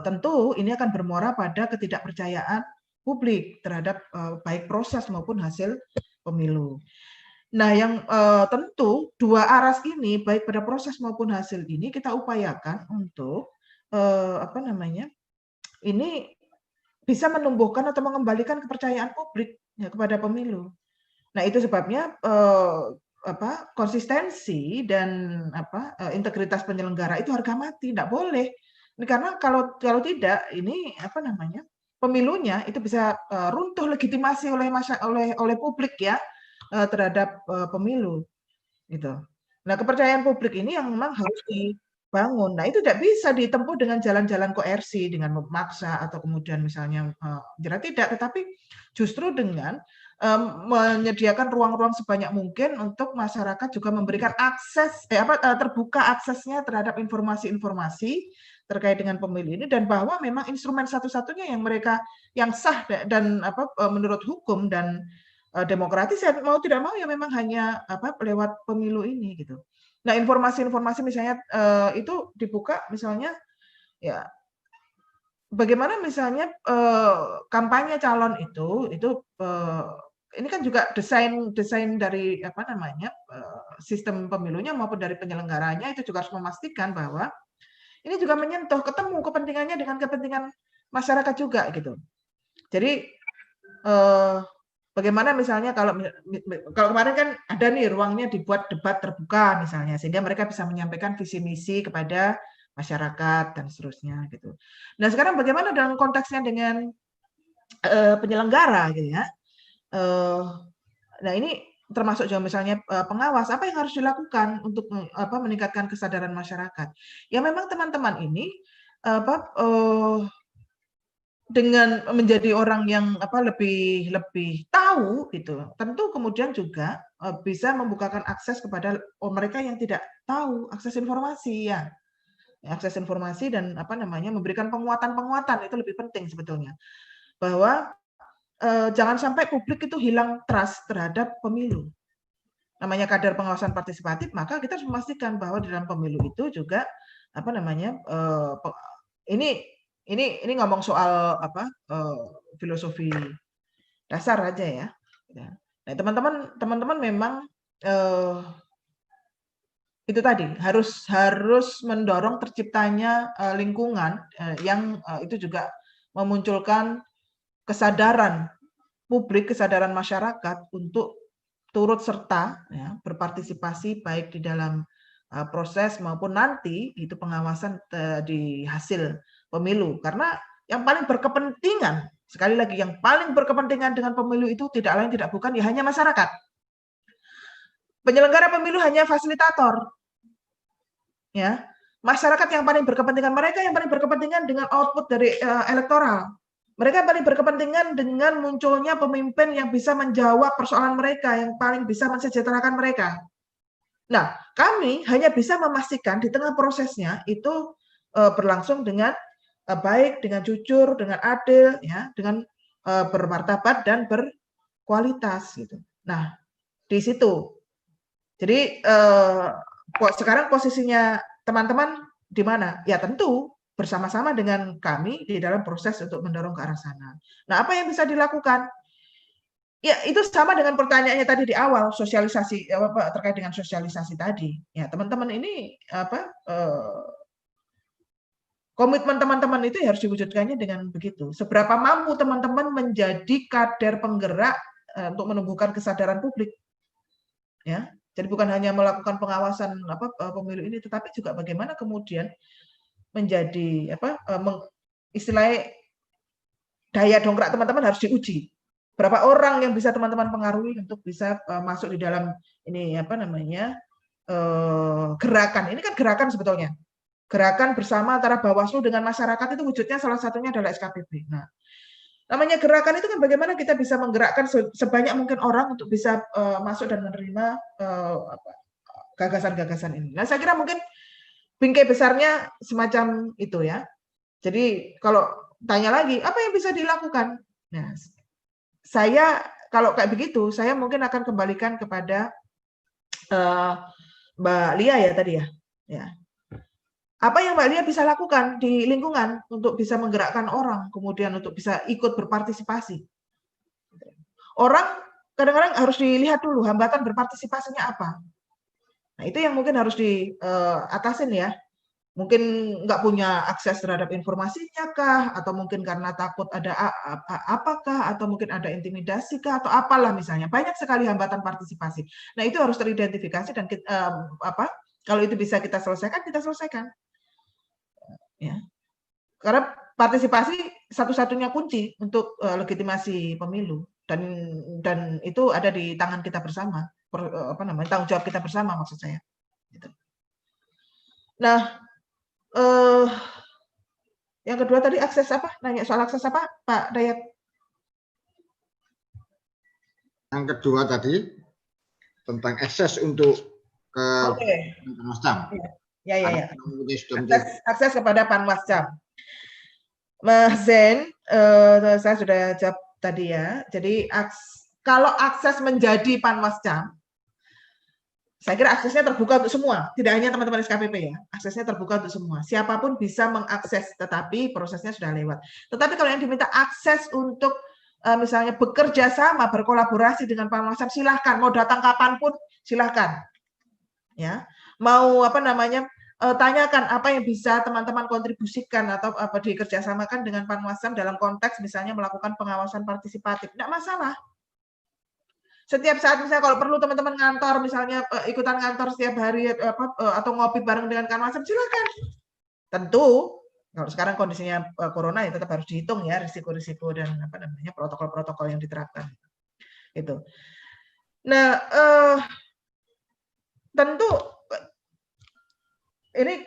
tentu ini akan bermuara pada ketidakpercayaan publik terhadap baik proses maupun hasil pemilu. Nah, yang tentu dua aras ini baik pada proses maupun hasil ini kita upayakan untuk ini bisa menumbuhkan atau mengembalikan kepercayaan publik ya, kepada pemilu. Nah, itu sebabnya konsistensi dan integritas penyelenggara itu harga mati, tidak boleh. Ini karena kalau tidak ini pemilunya itu bisa runtuh legitimasi oleh publik ya terhadap pemilu gitu. Nah, kepercayaan publik ini yang memang harus dibangun. Nah, itu tidak bisa ditempuh dengan jalan-jalan koersi, dengan memaksa atau kemudian misalnya tidak, tetapi justru dengan menyediakan ruang-ruang sebanyak mungkin untuk masyarakat juga memberikan akses terbuka aksesnya terhadap informasi-informasi terkait dengan pemilu ini, dan bahwa memang instrumen satu-satunya yang sah dan menurut hukum dan demokratis ya mau tidak mau ya memang hanya lewat pemilu ini gitu. Nah, informasi-informasi misalnya itu dibuka misalnya ya bagaimana misalnya kampanye calon itu ini kan juga desain dari sistem pemilunya maupun dari penyelenggaranya itu juga harus memastikan bahwa ini juga menyentuh ketemu kepentingannya dengan kepentingan masyarakat juga gitu. Jadi bagaimana misalnya kalau kemarin kan ada nih ruangnya dibuat debat terbuka misalnya, sehingga mereka bisa menyampaikan visi misi kepada masyarakat dan seterusnya gitu. Nah, sekarang bagaimana dalam konteksnya dengan penyelenggara gitu ya. Nah, ini termasuk juga misalnya pengawas, apa yang harus dilakukan untuk meningkatkan kesadaran masyarakat. Ya memang teman-teman ini dengan menjadi orang yang lebih tahu gitu, tentu kemudian juga bisa membukakan akses kepada mereka yang tidak tahu, akses informasi ya. Akses informasi dan memberikan penguatan itu lebih penting sebetulnya. Bahwa jangan sampai publik itu hilang trust terhadap pemilu. Namanya kadar pengawasan partisipatif, maka kita harus memastikan bahwa di dalam pemilu itu juga ini ngomong soal filosofi dasar aja ya. Nah, teman-teman memang itu tadi harus mendorong terciptanya lingkungan yang itu juga memunculkan kesadaran publik, kesadaran masyarakat untuk turut serta ya, berpartisipasi baik di dalam proses maupun nanti itu pengawasan di hasil pemilu, karena yang paling berkepentingan, sekali lagi yang paling berkepentingan dengan pemilu itu tidak lain tidak bukan ya hanya masyarakat. Penyelenggara pemilu hanya fasilitator. Ya. Masyarakat yang paling berkepentingan, mereka yang paling berkepentingan dengan output dari elektoral. Mereka yang paling berkepentingan dengan munculnya pemimpin yang bisa menjawab persoalan mereka, yang paling bisa mensejahterakan mereka. Nah, kami hanya bisa memastikan di tengah prosesnya itu berlangsung dengan baik, dengan jujur, dengan adil, ya, dengan bermartabat dan berkualitas gitu. Nah, di situ. Jadi sekarang posisinya teman-teman di mana? Ya tentu bersama-sama dengan kami di dalam proses untuk mendorong ke arah sana. Nah, apa yang bisa dilakukan? Ya, itu sama dengan pertanyaannya tadi di awal, sosialisasi terkait dengan sosialisasi tadi. Ya, teman-teman ini komitmen teman-teman itu harus diwujudkannya dengan begitu. Seberapa mampu teman-teman menjadi kader penggerak untuk menumbuhkan kesadaran publik. Ya. Jadi bukan hanya melakukan pengawasan pemilu ini, tetapi juga bagaimana kemudian menjadi istilahnya daya dongkrak teman-teman harus diuji. Berapa orang yang bisa teman-teman pengaruhi untuk bisa masuk di dalam ini gerakan. Ini kan gerakan sebetulnya. Gerakan bersama antara Bawaslu dengan masyarakat itu wujudnya salah satunya adalah SKPP. Nah, Namanya gerakan itu kan bagaimana kita bisa menggerakkan sebanyak mungkin orang untuk bisa masuk dan menerima gagasan-gagasan ini. Nah, saya kira mungkin bingkai besarnya semacam itu ya. Jadi kalau tanya lagi, apa yang bisa dilakukan? Nah, saya kalau kayak begitu, saya mungkin akan kembalikan kepada Mbak Lia ya tadi ya. Ya. Apa yang Mbak Lia bisa lakukan di lingkungan untuk bisa menggerakkan orang, kemudian untuk bisa ikut berpartisipasi. Orang kadang-kadang harus dilihat dulu hambatan berpartisipasinya apa. Nah, itu yang mungkin harus diatasin ya. Mungkin nggak punya akses terhadap informasinya kah, atau mungkin karena takut ada apakah, atau mungkin ada intimidasi kah, atau apalah misalnya. Banyak sekali hambatan partisipasi. Nah, itu harus teridentifikasi dan kalau itu bisa kita selesaikan, kita selesaikan. Ya. Karena partisipasi satu-satunya kunci untuk legitimasi pemilu, dan itu ada di tangan kita bersama, tanggung jawab kita bersama maksud saya. Gitu. Nah, yang kedua tadi akses apa? Nanya soal akses apa, Pak Dayat? Yang kedua tadi tentang akses untuk ke Panwascam. Ya. Akses kepada Panwascam. Mas Zen, saya sudah jawab tadi ya. Jadi kalau akses menjadi Panwascam, saya kira aksesnya terbuka untuk semua, tidak hanya teman-teman SKPP ya. Aksesnya terbuka untuk semua. Siapapun bisa mengakses, tetapi prosesnya sudah lewat. Tetapi kalau yang diminta akses untuk misalnya bekerja sama, berkolaborasi dengan Panwascam, silahkan. Mau datang kapanpun, silahkan. Ya, mau tanyakan apa yang bisa teman-teman kontribusikan atau dikerjasamakan dengan Panwascam dalam konteks misalnya melakukan pengawasan partisipatif. Tidak masalah. Setiap saat misalnya kalau perlu teman-teman ngantor misalnya ikutan ngantor setiap hari atau ngopi bareng dengan Panwascam, silakan. Tentu kalau sekarang kondisinya corona ya tetap harus dihitung ya risiko-risiko dan protokol-protokol yang diterapkan. Itu. Nah, tentu ini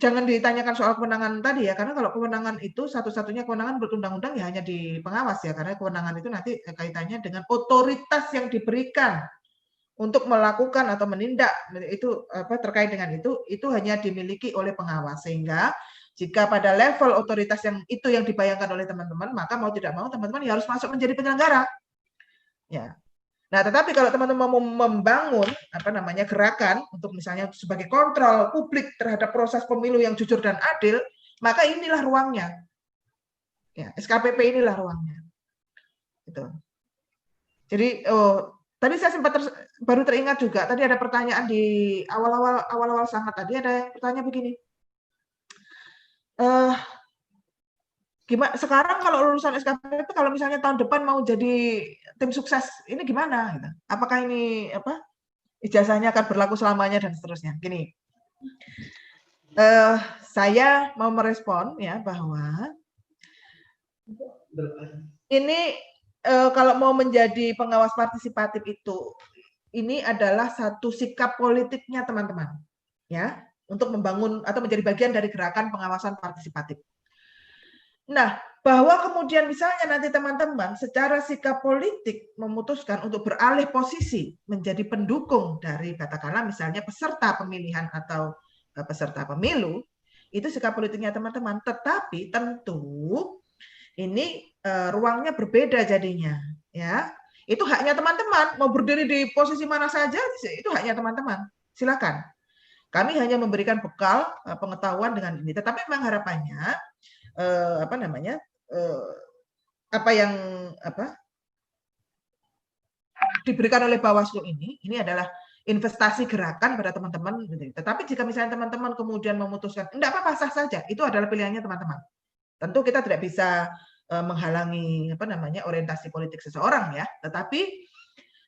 jangan ditanyakan soal kewenangan tadi ya, karena kalau kewenangan itu satu-satunya kewenangan berundang-undang ya hanya di pengawas ya, karena kewenangan itu nanti kaitannya dengan otoritas yang diberikan untuk melakukan atau menindak itu terkait dengan itu hanya dimiliki oleh pengawas, sehingga jika pada level otoritas yang itu yang dibayangkan oleh teman-teman, maka mau tidak mau teman-teman harus masuk menjadi penyelenggara. Ya. Nah, tetapi kalau teman-teman mau membangun gerakan untuk misalnya sebagai kontrol publik terhadap proses pemilu yang jujur dan adil, maka inilah ruangnya. Ya, SKPP inilah ruangnya. Gitu. Jadi, tadi saya sempat baru teringat juga, tadi ada pertanyaan di awal-awal sangat tadi ada yang bertanya begini. Gimana sekarang kalau lulusan SKPP itu kalau misalnya tahun depan mau jadi tim sukses ini gimana gitu. Apakah ini ijazahnya akan berlaku selamanya dan seterusnya. Gini. Saya mau merespon ya bahwa ini kalau mau menjadi pengawas partisipatif itu ini adalah satu sikap politiknya teman-teman ya untuk membangun atau menjadi bagian dari gerakan pengawasan partisipatif. Nah, bahwa kemudian misalnya nanti teman-teman secara sikap politik memutuskan untuk beralih posisi menjadi pendukung dari katakanlah misalnya peserta pemilihan atau peserta pemilu, itu sikap politiknya teman-teman. Tetapi tentu ini ruangnya berbeda jadinya, ya. Itu haknya teman-teman, mau berdiri di posisi mana saja itu haknya teman-teman. Silakan. Kami hanya memberikan bekal pengetahuan dengan ini. Tetapi memang harapannya apa yang diberikan oleh Bawaslu ini adalah investasi gerakan pada teman-teman. Tetapi jika misalnya teman-teman kemudian memutuskan, enggak apa-apa, sah saja, itu adalah pilihannya teman-teman. Tentu kita tidak bisa menghalangi orientasi politik seseorang ya, tetapi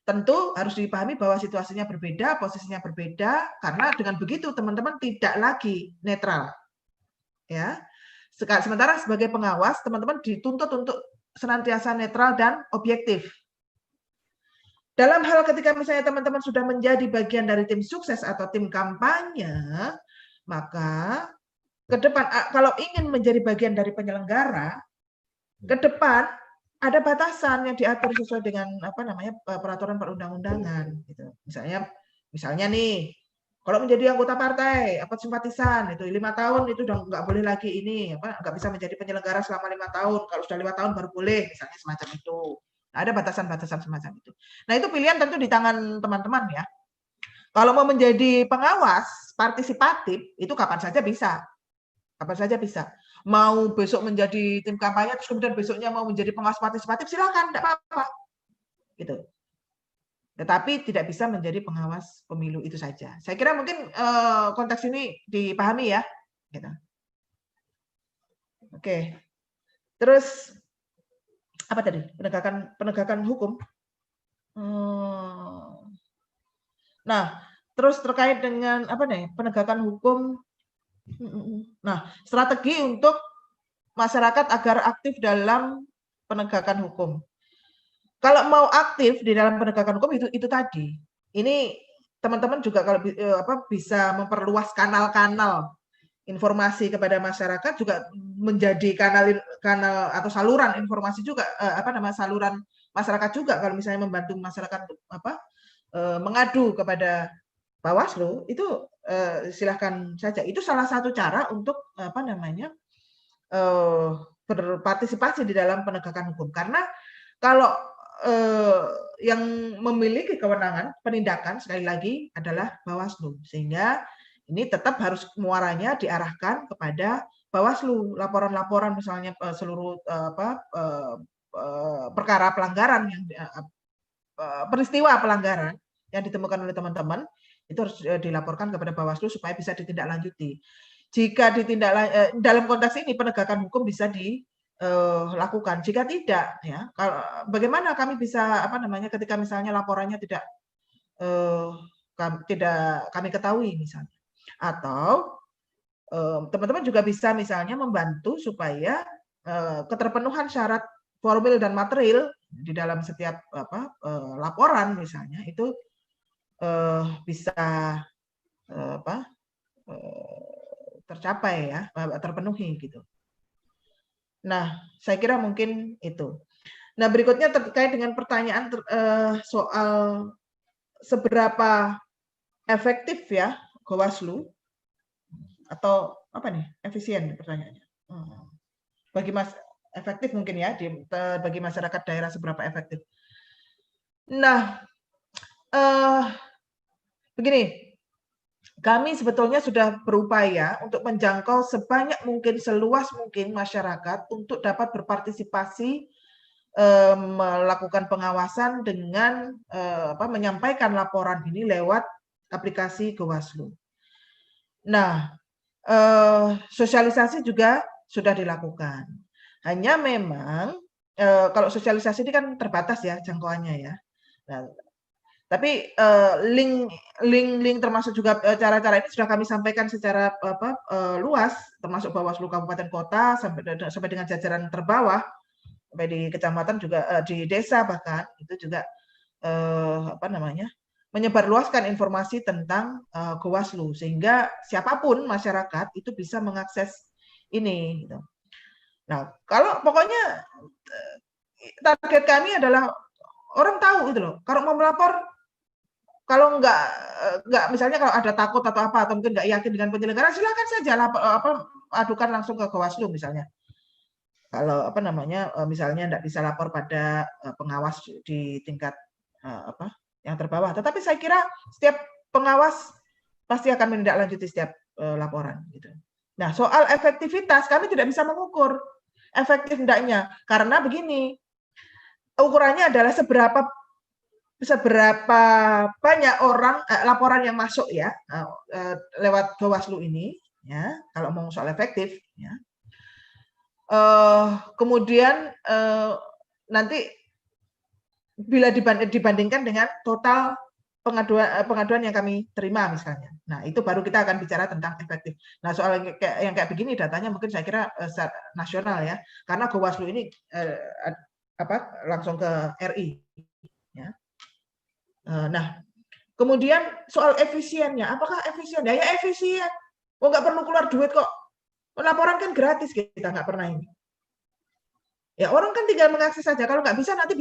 tentu harus dipahami bahwa situasinya berbeda, posisinya berbeda, karena dengan begitu teman-teman tidak lagi netral, ya. Sementara sebagai pengawas, teman-teman dituntut untuk senantiasa netral dan objektif. Dalam hal ketika misalnya teman-teman sudah menjadi bagian dari tim sukses atau tim kampanye, maka ke depan kalau ingin menjadi bagian dari penyelenggara, ke depan ada batasan yang diatur sesuai dengan peraturan perundang-undangan gitu. Misalnya nih, kalau menjadi anggota partai atau simpatisan itu 5 tahun itu udah nggak boleh lagi nggak bisa menjadi penyelenggara selama 5 tahun. Kalau sudah 5 tahun baru boleh, misalnya semacam itu. Nah, ada batasan-batasan semacam itu. Nah, itu pilihan tentu di tangan teman-teman ya. Kalau mau menjadi pengawas partisipatif itu kapan saja bisa. Kapan saja bisa. Mau besok menjadi tim kampanye, terus kemudian besoknya mau menjadi pengawas partisipatif, silakan, tidak apa-apa. Gitu. Tetapi tidak bisa menjadi pengawas pemilu itu saja. Saya kira mungkin konteks ini dipahami ya. Gitu. Oke. Terus apa tadi? Penegakan hukum. Nah, terus terkait dengan penegakan hukum. Nah, strategi untuk masyarakat agar aktif dalam penegakan hukum. Kalau mau aktif di dalam penegakan hukum itu tadi. Ini teman-teman juga kalau bisa memperluas kanal-kanal informasi kepada masyarakat juga menjadi kanal atau saluran informasi juga saluran masyarakat juga kalau misalnya membantu masyarakat mengadu kepada Bawaslu itu silahkan saja. Itu salah satu cara untuk berpartisipasi di dalam penegakan hukum. Karena kalau yang memiliki kewenangan penindakan sekali lagi adalah Bawaslu, sehingga ini tetap harus muaranya diarahkan kepada Bawaslu. Laporan-laporan misalnya seluruh perkara pelanggaran yang peristiwa pelanggaran yang ditemukan oleh teman-teman itu harus dilaporkan kepada Bawaslu supaya bisa ditindaklanjuti. Jika dalam konteks ini penegakan hukum bisa dilakukan. Jika tidak, ya, bagaimana kami bisa ketika misalnya laporannya tidak kami ketahui misalnya, atau teman-teman juga bisa misalnya membantu supaya keterpenuhan syarat formil dan material di dalam setiap laporan misalnya itu bisa tercapai ya, terpenuhi gitu. Nah, saya kira mungkin itu. Nah, berikutnya terkait dengan pertanyaan soal seberapa efektif ya Bawaslu atau efisien pertanyaannya. Bagi efektif mungkin ya bagi masyarakat daerah seberapa efektif. Nah, begini, kami sebetulnya sudah berupaya untuk menjangkau sebanyak mungkin, seluas mungkin masyarakat untuk dapat berpartisipasi melakukan pengawasan dengan menyampaikan laporan ini lewat aplikasi Bawaslu. Nah, sosialisasi juga sudah dilakukan. Hanya memang kalau sosialisasi ini kan terbatas ya jangkauannya ya. Nah, tapi link termasuk juga cara-cara ini sudah kami sampaikan secara luas, termasuk Bawaslu kabupaten kota sampai dengan jajaran terbawah, sampai di kecamatan juga di desa bahkan itu juga menyebarluaskan informasi tentang Bawaslu sehingga siapapun masyarakat itu bisa mengakses ini. Gitu. Nah, kalau pokoknya target kami adalah orang tahu gitu loh. Kalau mau melapor, kalau nggak misalnya kalau ada takut atau apa atau mungkin nggak yakin dengan penyelenggara, silakan saja adukan langsung ke Bawaslu misalnya. Kalau misalnya nggak bisa lapor pada pengawas di tingkat yang terbawah. Tetapi saya kira setiap pengawas pasti akan menindaklanjuti setiap laporan gitu. Nah, soal efektivitas kami tidak bisa mengukur efektif tidaknya karena begini, ukurannya adalah seberapa banyak orang laporan yang masuk ya lewat Bawaslu ini ya, kalau mau soal efektif ya. Kemudian nanti bila dibandingkan dengan total pengaduan yang kami terima misalnya. Nah, itu baru kita akan bicara tentang efektif. Nah, soal yang kayak begini datanya mungkin saya kira nasional ya. Karena Bawaslu ini langsung ke RI ya. Nah, kemudian soal efisiennya, apakah efisien? Ya efisien. Nggak perlu keluar duit kok. Laporan kan gratis, kita nggak pernah ini. Ya orang kan tinggal mengakses saja. Kalau nggak bisa nanti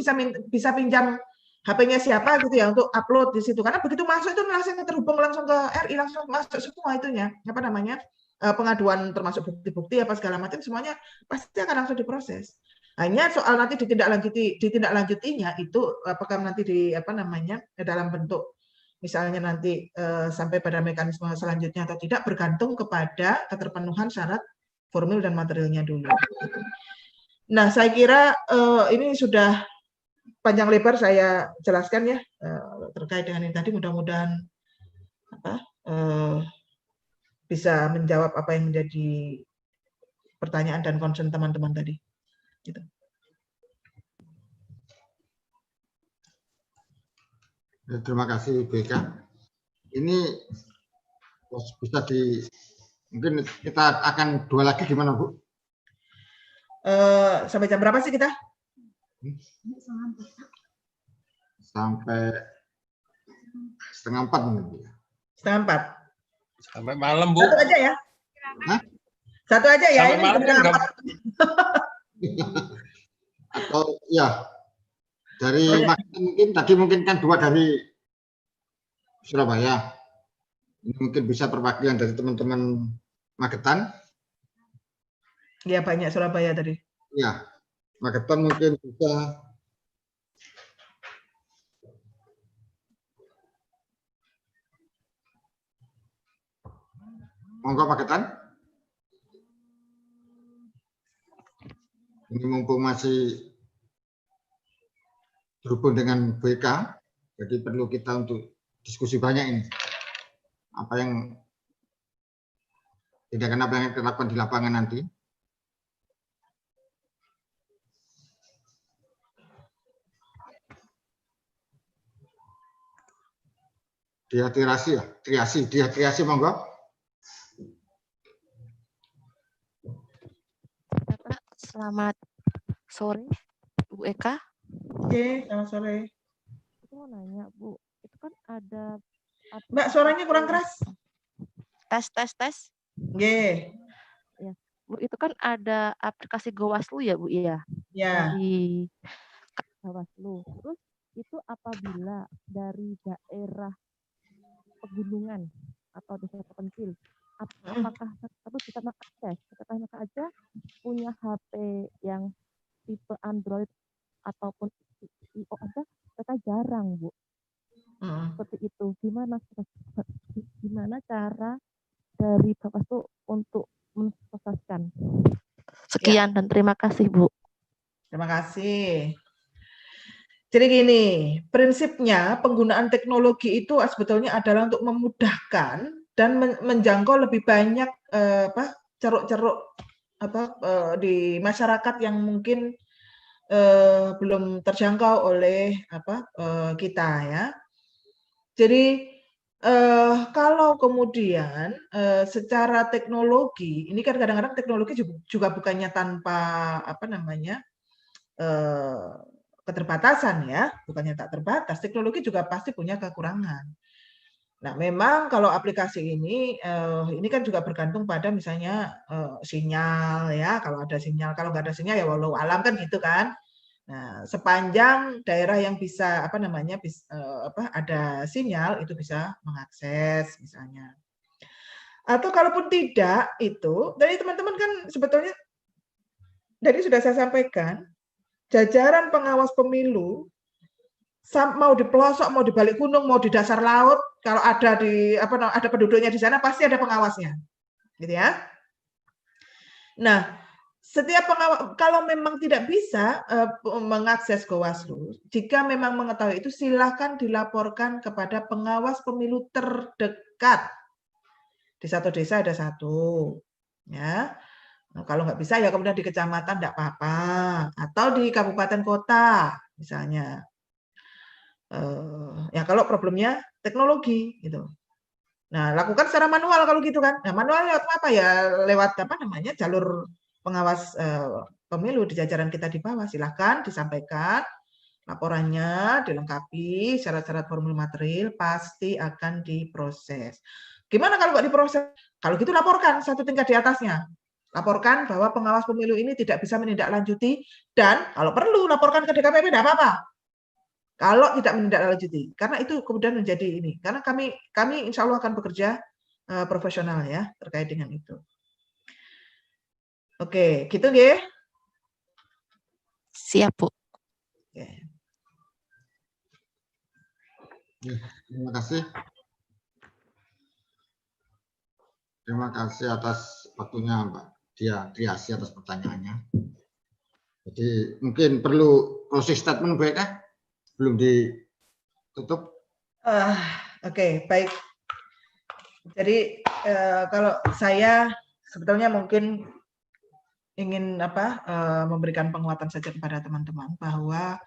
bisa pinjam HP-nya siapa gitu ya untuk upload di situ. Karena begitu masuk itu langsung terhubung langsung ke RI, langsung masuk semua itunya. Apa namanya? Pengaduan termasuk bukti-bukti apa segala macam semuanya pasti akan langsung diproses. Hanya soal nanti ditindaklanjutinya itu apakah nanti dalam bentuk misalnya nanti sampai pada mekanisme selanjutnya atau tidak bergantung kepada keterpenuhan syarat formil dan materialnya dulu. Nah, saya kira ini sudah panjang lebar saya jelaskan ya terkait dengan ini tadi. Mudah-mudahan bisa menjawab apa yang menjadi pertanyaan dan concern teman-teman tadi. Gitu. Terima kasih BK. Ini bisa mungkin kita akan dua lagi gimana Bu? Sampai jam berapa sih kita? Sampai 3:30. 3:30. Sampai malam, Bu. Satu aja ya. Hah? Satu aja ya. Sampai ini malam kan enggak. Atau ya dari mungkin kan 2 dari Surabaya. Ini mungkin bisa perwakilan dari teman-teman Magetan. Ya banyak Surabaya tadi. Ya, Magetan mungkin bisa. Monggo Magetan. Ini mumpung masih berhubung dengan BK, jadi perlu kita untuk diskusi banyak ini. Tindakan apa yang kita lakukan di lapangan nanti. Triasi monggo. Selamat sore, Bu Eka. Oke, selamat sore. Aku mau nanya, Bu, itu kan ada... Mbak, suaranya kurang keras. Tes. Oke. Ya, Bu, itu kan ada aplikasi Gowaslu ya, Bu, ya? Ya. Dari Gowaslu. Terus itu apabila dari daerah pegunungan atau desa terpencil, apakah harus kita mengakses? Kita aja punya HP yang tipe Android ataupun iOS aja, kita jarang, Bu. Seperti itu. Gimana cara dari Bapak tuh untuk mensosialisasikan? Sekian dan terima kasih, Bu. Terima kasih. Jadi gini, prinsipnya penggunaan teknologi itu sebetulnya adalah untuk memudahkan dan menjangkau lebih banyak ceruk-ceruk di masyarakat yang mungkin belum terjangkau oleh kita ya. Jadi kalau kemudian secara teknologi, ini kan kadang-kadang teknologi juga bukannya tanpa keterbatasan ya, bukannya tak terbatas. Teknologi juga pasti punya kekurangan. Nah, memang kalau aplikasi ini kan juga bergantung pada misalnya sinyal ya. Kalau ada sinyal, kalau nggak ada sinyal ya walau alam kan gitu kan. Nah, sepanjang daerah yang bisa ada sinyal itu bisa mengakses misalnya. Atau kalaupun tidak itu, dari teman-teman kan sebetulnya tadi sudah saya sampaikan, jajaran pengawas pemilu mau di pelosok, mau di balik gunung, mau di dasar laut, kalau ada ada penduduknya di sana pasti ada pengawasnya, gitu ya. Nah, setiap pengawas kalau memang tidak bisa mengakses Gowaslu, jika memang mengetahui itu silakan dilaporkan kepada pengawas pemilu terdekat. Di satu desa ada satu, ya. Nah, kalau nggak bisa ya kemudian di kecamatan tidak apa-apa, atau di kabupaten kota misalnya. Ya kalau problemnya teknologi gitu. Nah, lakukan secara manual kalau gitu kan. Nah, manual lewat apa ya? Lewat jalur pengawas pemilu di jajaran kita di bawah. Silahkan disampaikan laporannya, dilengkapi syarat-syarat formil material, pasti akan diproses. Gimana kalau nggak diproses? Kalau gitu laporkan satu tingkat di atasnya. laporkan bahwa pengawas pemilu ini tidak bisa menindaklanjuti dan kalau perlu laporkan ke DKPP tidak apa-apa. Kalau tidak menindaklanjuti, karena itu kemudian menjadi ini. Karena kami insya Allah akan bekerja profesional ya terkait dengan itu. Oke, gitu nggih. Siap, Bu. Oke. Terima kasih. Terima kasih atas waktunya Mbak Triasi atas pertanyaannya. Jadi mungkin perlu closing statement Bu Eka? Belum ditutup? Oke, baik. Jadi kalau saya sebetulnya mungkin ingin memberikan penguatan saja kepada teman-teman bahwa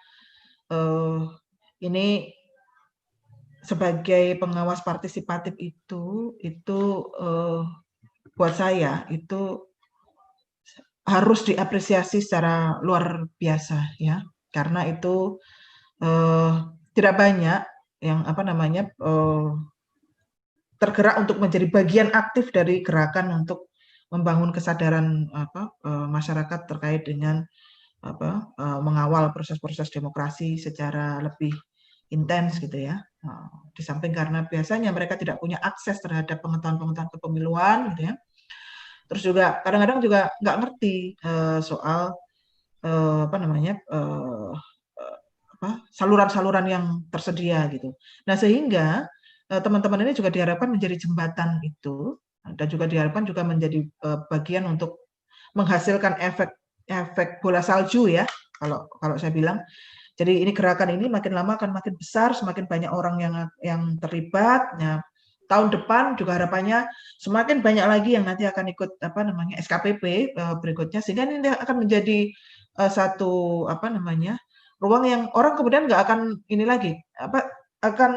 ini sebagai pengawas partisipatif itu buat saya itu harus diapresiasi secara luar biasa ya, karena itu tidak banyak yang tergerak untuk menjadi bagian aktif dari gerakan untuk membangun kesadaran masyarakat terkait dengan mengawal proses-proses demokrasi secara lebih intens gitu ya. Di samping karena biasanya mereka tidak punya akses terhadap pengetahuan-pengetahuan kepemiluan gitu ya. Terus juga kadang-kadang juga nggak ngerti soal saluran-saluran yang tersedia gitu. Nah, sehingga teman-teman ini juga diharapkan menjadi jembatan itu dan juga diharapkan juga menjadi bagian untuk menghasilkan efek bola salju ya, kalau saya bilang. Jadi ini gerakan ini makin lama akan makin besar, semakin banyak orang yang terlibat. Nah, tahun depan juga harapannya semakin banyak lagi yang nanti akan ikut SKPP berikutnya, sehingga ini akan menjadi satu ruang yang orang kemudian nggak akan ini lagi akan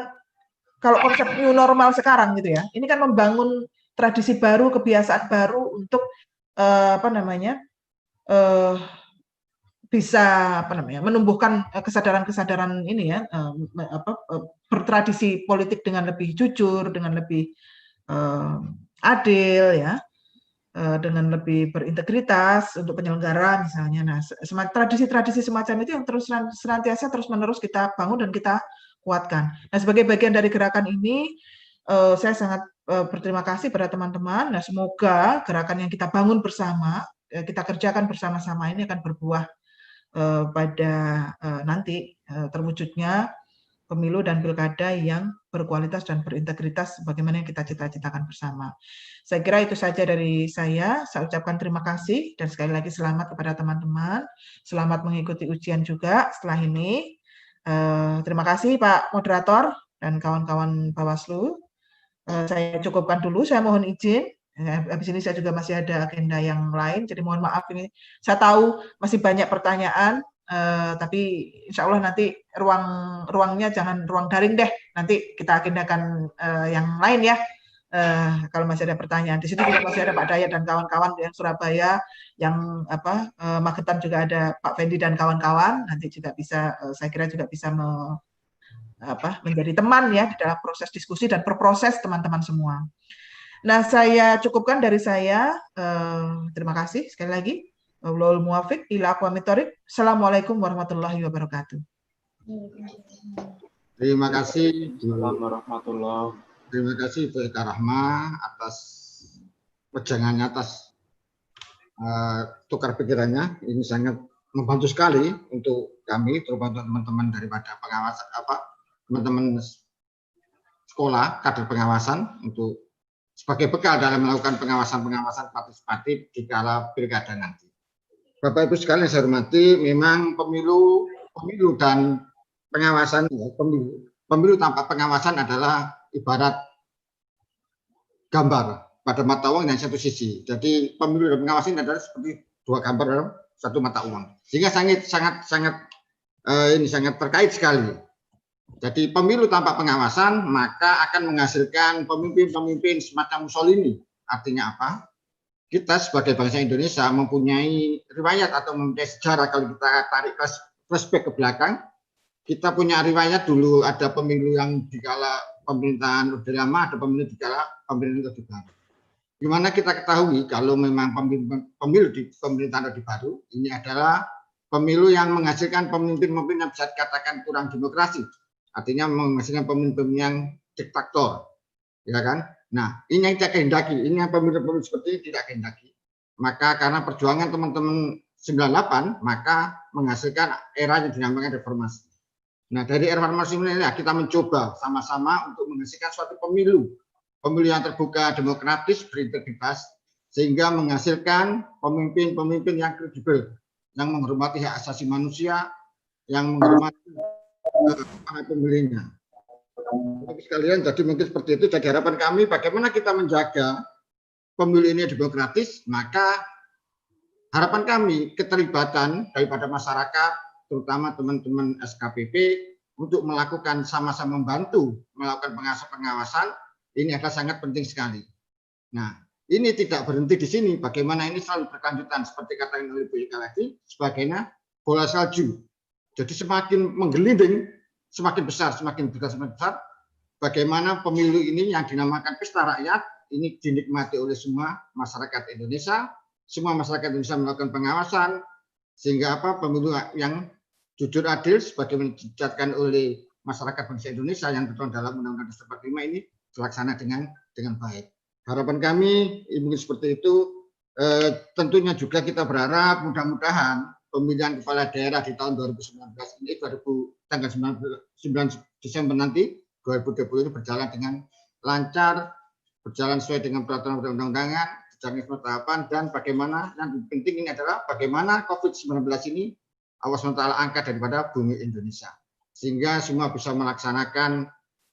kalau konsep new normal sekarang gitu ya. Ini kan membangun tradisi baru, kebiasaan baru untuk bisa menumbuhkan kesadaran-kesadaran ini ya, bertradisi politik dengan lebih jujur, dengan lebih adil ya, dengan lebih berintegritas untuk penyelenggara misalnya. Nah, tradisi-tradisi semacam itu yang senantiasa terus-menerus kita bangun dan kita kuatkan. Nah, sebagai bagian dari gerakan ini, saya sangat berterima kasih pada teman-teman. Nah, semoga gerakan yang kita bangun bersama, kita kerjakan bersama-sama ini akan berbuah pada nanti terwujudnya pemilu dan pilkada yang berkualitas dan berintegritas sebagaimana yang kita cita-citakan bersama. Saya kira itu saja dari saya. Saya ucapkan terima kasih dan sekali lagi selamat kepada teman-teman. Selamat mengikuti ujian juga setelah ini. Terima kasih Pak Moderator dan kawan-kawan Bawaslu. Saya cukupkan dulu, saya mohon izin. Habis ini saya juga masih ada agenda yang lain, jadi mohon maaf ini. Saya tahu masih banyak pertanyaan, tapi insya Allah nanti ruangnya jangan ruang daring deh. Nanti kita agendakan yang lain ya. Kalau masih ada pertanyaan, di situ juga masih ada Pak Dayat dan kawan-kawan yang Surabaya, yang Magetan juga ada Pak Fendi dan kawan-kawan. Nanti juga bisa, saya kira juga bisa menjadi teman ya di dalam proses diskusi dan berproses teman-teman semua. Nah, saya cukupkan dari saya. Terima kasih sekali lagi. Wallahul muwaffiq ila aqwamit thoriq. Assalamualaikum warahmatullahi wabarakatuh. Terima kasih. Warahmatullahi. Terima kasih Bu Eka Rahma atas wejangannya, atas tukar pikirannya. Ini sangat membantu sekali untuk kami, terutama teman-teman daripada pengawasan teman-teman sekolah kader pengawasan untuk sebagai bekal dalam melakukan pengawasan partisipatif di kala pilkada nanti. Bapak Ibu sekalian saya hormati, memang pemilu dan pengawasan, pemilu tanpa pengawasan adalah ibarat gambar pada mata uang yang satu sisi. Jadi pemilu dan pengawasan adalah seperti dua gambar dalam satu mata uang. Sehingga sangat terkait sekali. Jadi pemilu tanpa pengawasan maka akan menghasilkan pemimpin-pemimpin semacam Mussolini. Artinya apa? Kita sebagai bangsa Indonesia mempunyai riwayat atau mempunyai sejarah. Kalau kita tarik flashback ke belakang, kita punya riwayat dulu ada pemilu yang dikala pemerintahan Orde Lama, ada pemilu dikala pemerintahan Orde Baru. Gimana kita ketahui kalau memang pemilu di pemerintahan Orde Baru ini adalah pemilu yang menghasilkan pemimpin-pemimpin yang bisa dikatakan kurang demokrasi, artinya menghasilkan pemimpin yang diktator, ya kan? Nah, ini yang tidak kehendaki, ini yang pemilu-pemilu seperti ini tidak kehendaki. Maka karena perjuangan teman-teman 98, maka menghasilkan era yang dinamakan reformasi. Nah, dari era reformasi ini kita mencoba sama-sama untuk menghasilkan suatu pemilu yang terbuka, demokratis, berintegritas, sehingga menghasilkan pemimpin-pemimpin yang kredibel, yang menghormati hak asasi manusia, yang menghormati para pemilihnya. Tapi sekalian, jadi mungkin seperti itu. Jadi harapan kami, bagaimana kita menjaga pemilu ini demokratis, maka harapan kami keterlibatan daripada masyarakat, terutama teman-teman SKPP, untuk melakukan sama-sama membantu melakukan pengawasan, ini adalah sangat penting sekali. Nah, ini tidak berhenti di sini. Bagaimana ini selalu berkelanjutan, seperti katakan oleh Bu Ika lagi, sebagainya bola salju. Jadi semakin menggelinding, semakin besar. Bagaimana pemilu ini yang dinamakan pesta rakyat, ini dinikmati oleh semua masyarakat Indonesia. Semua masyarakat Indonesia melakukan pengawasan, sehingga pemilu yang jujur adil, sebagaimana dicatatkan oleh masyarakat bangsa Indonesia yang tertuang dalam Undang-Undang Dasar 45 ini, terlaksana dengan baik. Harapan kami mungkin seperti itu. Tentunya juga kita berharap mudah-mudahan pemilihan kepala daerah di tahun 2019 ini, tanggal 9 Desember nanti 2020 ini berjalan dengan lancar, berjalan sesuai dengan peraturan perundang-undangan, berjalan sesuai tahapan, dan bagaimana yang penting ini adalah bagaimana COVID-19 ini Allah SWT angkat daripada bumi Indonesia, sehingga semua bisa melaksanakan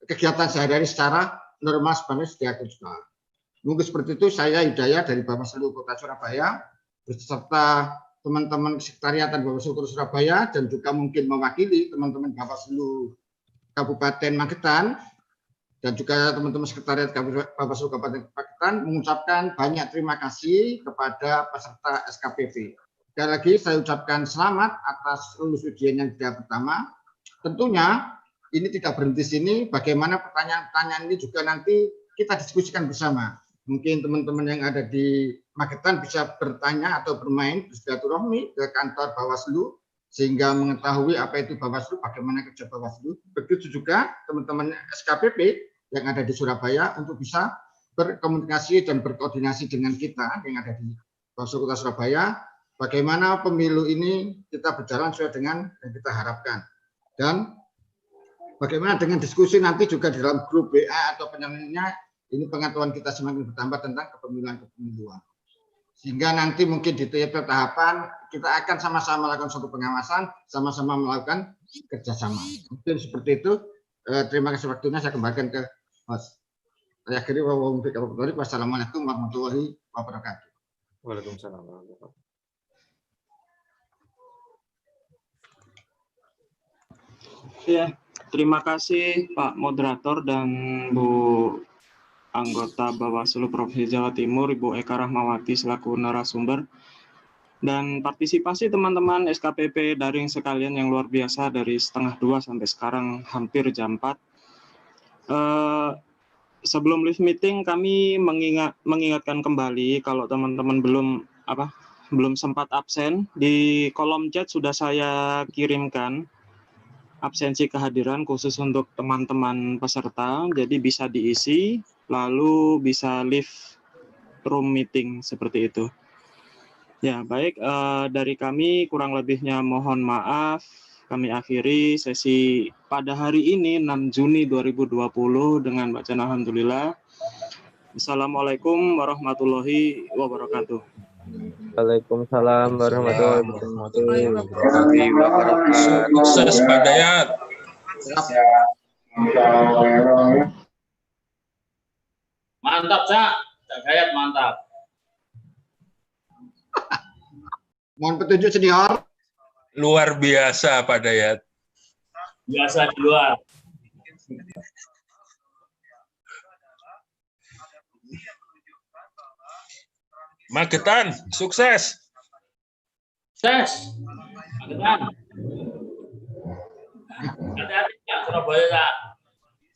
kegiatan sehari-hari secara normal sebenarnya diatur juga. Mungkin seperti itu. Saya Hidayat dari Bawaslu Kota Surabaya beserta teman-teman sekretariatan Bawaslu Kota Surabaya dan juga mungkin mewakili teman-teman Bawaslu Kabupaten Magetan dan juga teman-teman sekretariat Bawaslu Kabupaten Magetan mengucapkan banyak terima kasih kepada peserta SKPV. Sekali lagi saya ucapkan selamat atas lulus ujian yang pertama. Tentunya ini tidak berhenti sini, bagaimana pertanyaan-pertanyaan ini juga nanti kita diskusikan bersama. Mungkin teman-teman yang ada di Magetan bisa bertanya atau bermain bersilaturahmi ke kantor Bawaslu, sehingga mengetahui apa itu Bawaslu, bagaimana kerja Bawaslu. Begitu juga teman-teman SKPP yang ada di Surabaya untuk bisa berkomunikasi dan berkoordinasi dengan kita yang ada di Bawaslu Kota Surabaya, bagaimana pemilu ini kita berjalan sesuai dengan yang kita harapkan. Dan bagaimana dengan diskusi nanti juga di dalam grup WA atau penyampaiannya, ini pengetahuan kita semakin bertambah tentang kepemiluan. Sehingga nanti mungkin di tiap tahapan kita akan sama-sama melakukan suatu pengawasan, sama-sama melakukan kerjasama. Mungkin seperti itu. Terima kasih waktunya, saya kembalikan ke host. Saya akhiri, wassalamualaikum warahmatullahi wabarakatuh. Waalaikumsalam. Ya, terima kasih Pak Moderator dan Bu Anggota Bawaslu Provinsi Jawa Timur, Ibu Eka Rahmawati selaku narasumber, dan partisipasi teman-teman SKPP daring sekalian yang luar biasa dari 1:30 sampai sekarang hampir jam 4. Sebelum live meeting kami mengingatkan kembali kalau teman-teman belum sempat absen, di kolom chat sudah saya kirimkan absensi kehadiran khusus untuk teman-teman peserta, jadi bisa diisi, lalu bisa live room meeting seperti itu. Ya, baik, dari kami kurang lebihnya mohon maaf. Kami akhiri sesi pada hari ini 6 Juni 2020 dengan bacaan alhamdulillah. Assalamualaikum warahmatullahi wabarakatuh. Waalaikumsalam warahmatullahi wabarakatuh. Sukses Pak Dayat. Mantap, Cak. Cak Dayat mantap. Mohon petunjuk senior. Luar biasa Pak Dayat. Biasa di luar. Magetan, sukses. Sukses. Magetan. Hati-hati ya Surabaya.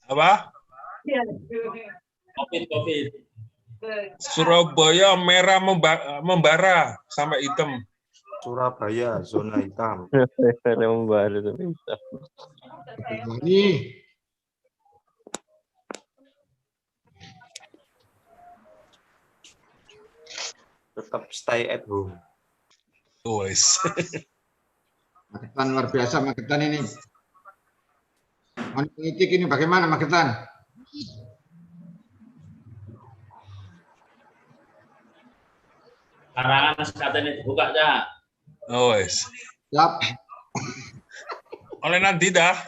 Apa? COVID. Surabaya merah membara sampai hitam. Surabaya zona hitam. Membara sampai hitam. Ini Tetap stay at home. Wes. Magetan luar biasa Magetan ini. Politik ini bagaimana Magetan? Karangan SKT ini dibuka, Cak. Oh, wes. Siap. Oleh nanti dah.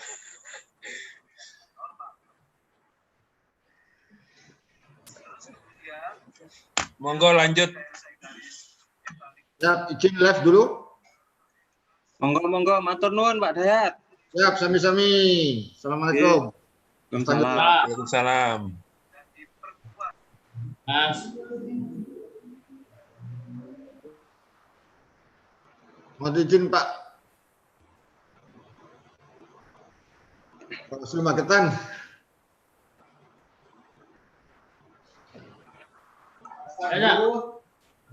Monggo lanjut. Siap, izin live dulu. Monggo, matur nuwun Pak Dayat. Siap, sami-sami. Assalamualaikum. Waalaikumsalam. Mas. Mohon izin Pak. Pak Usul Magetan. Ayo.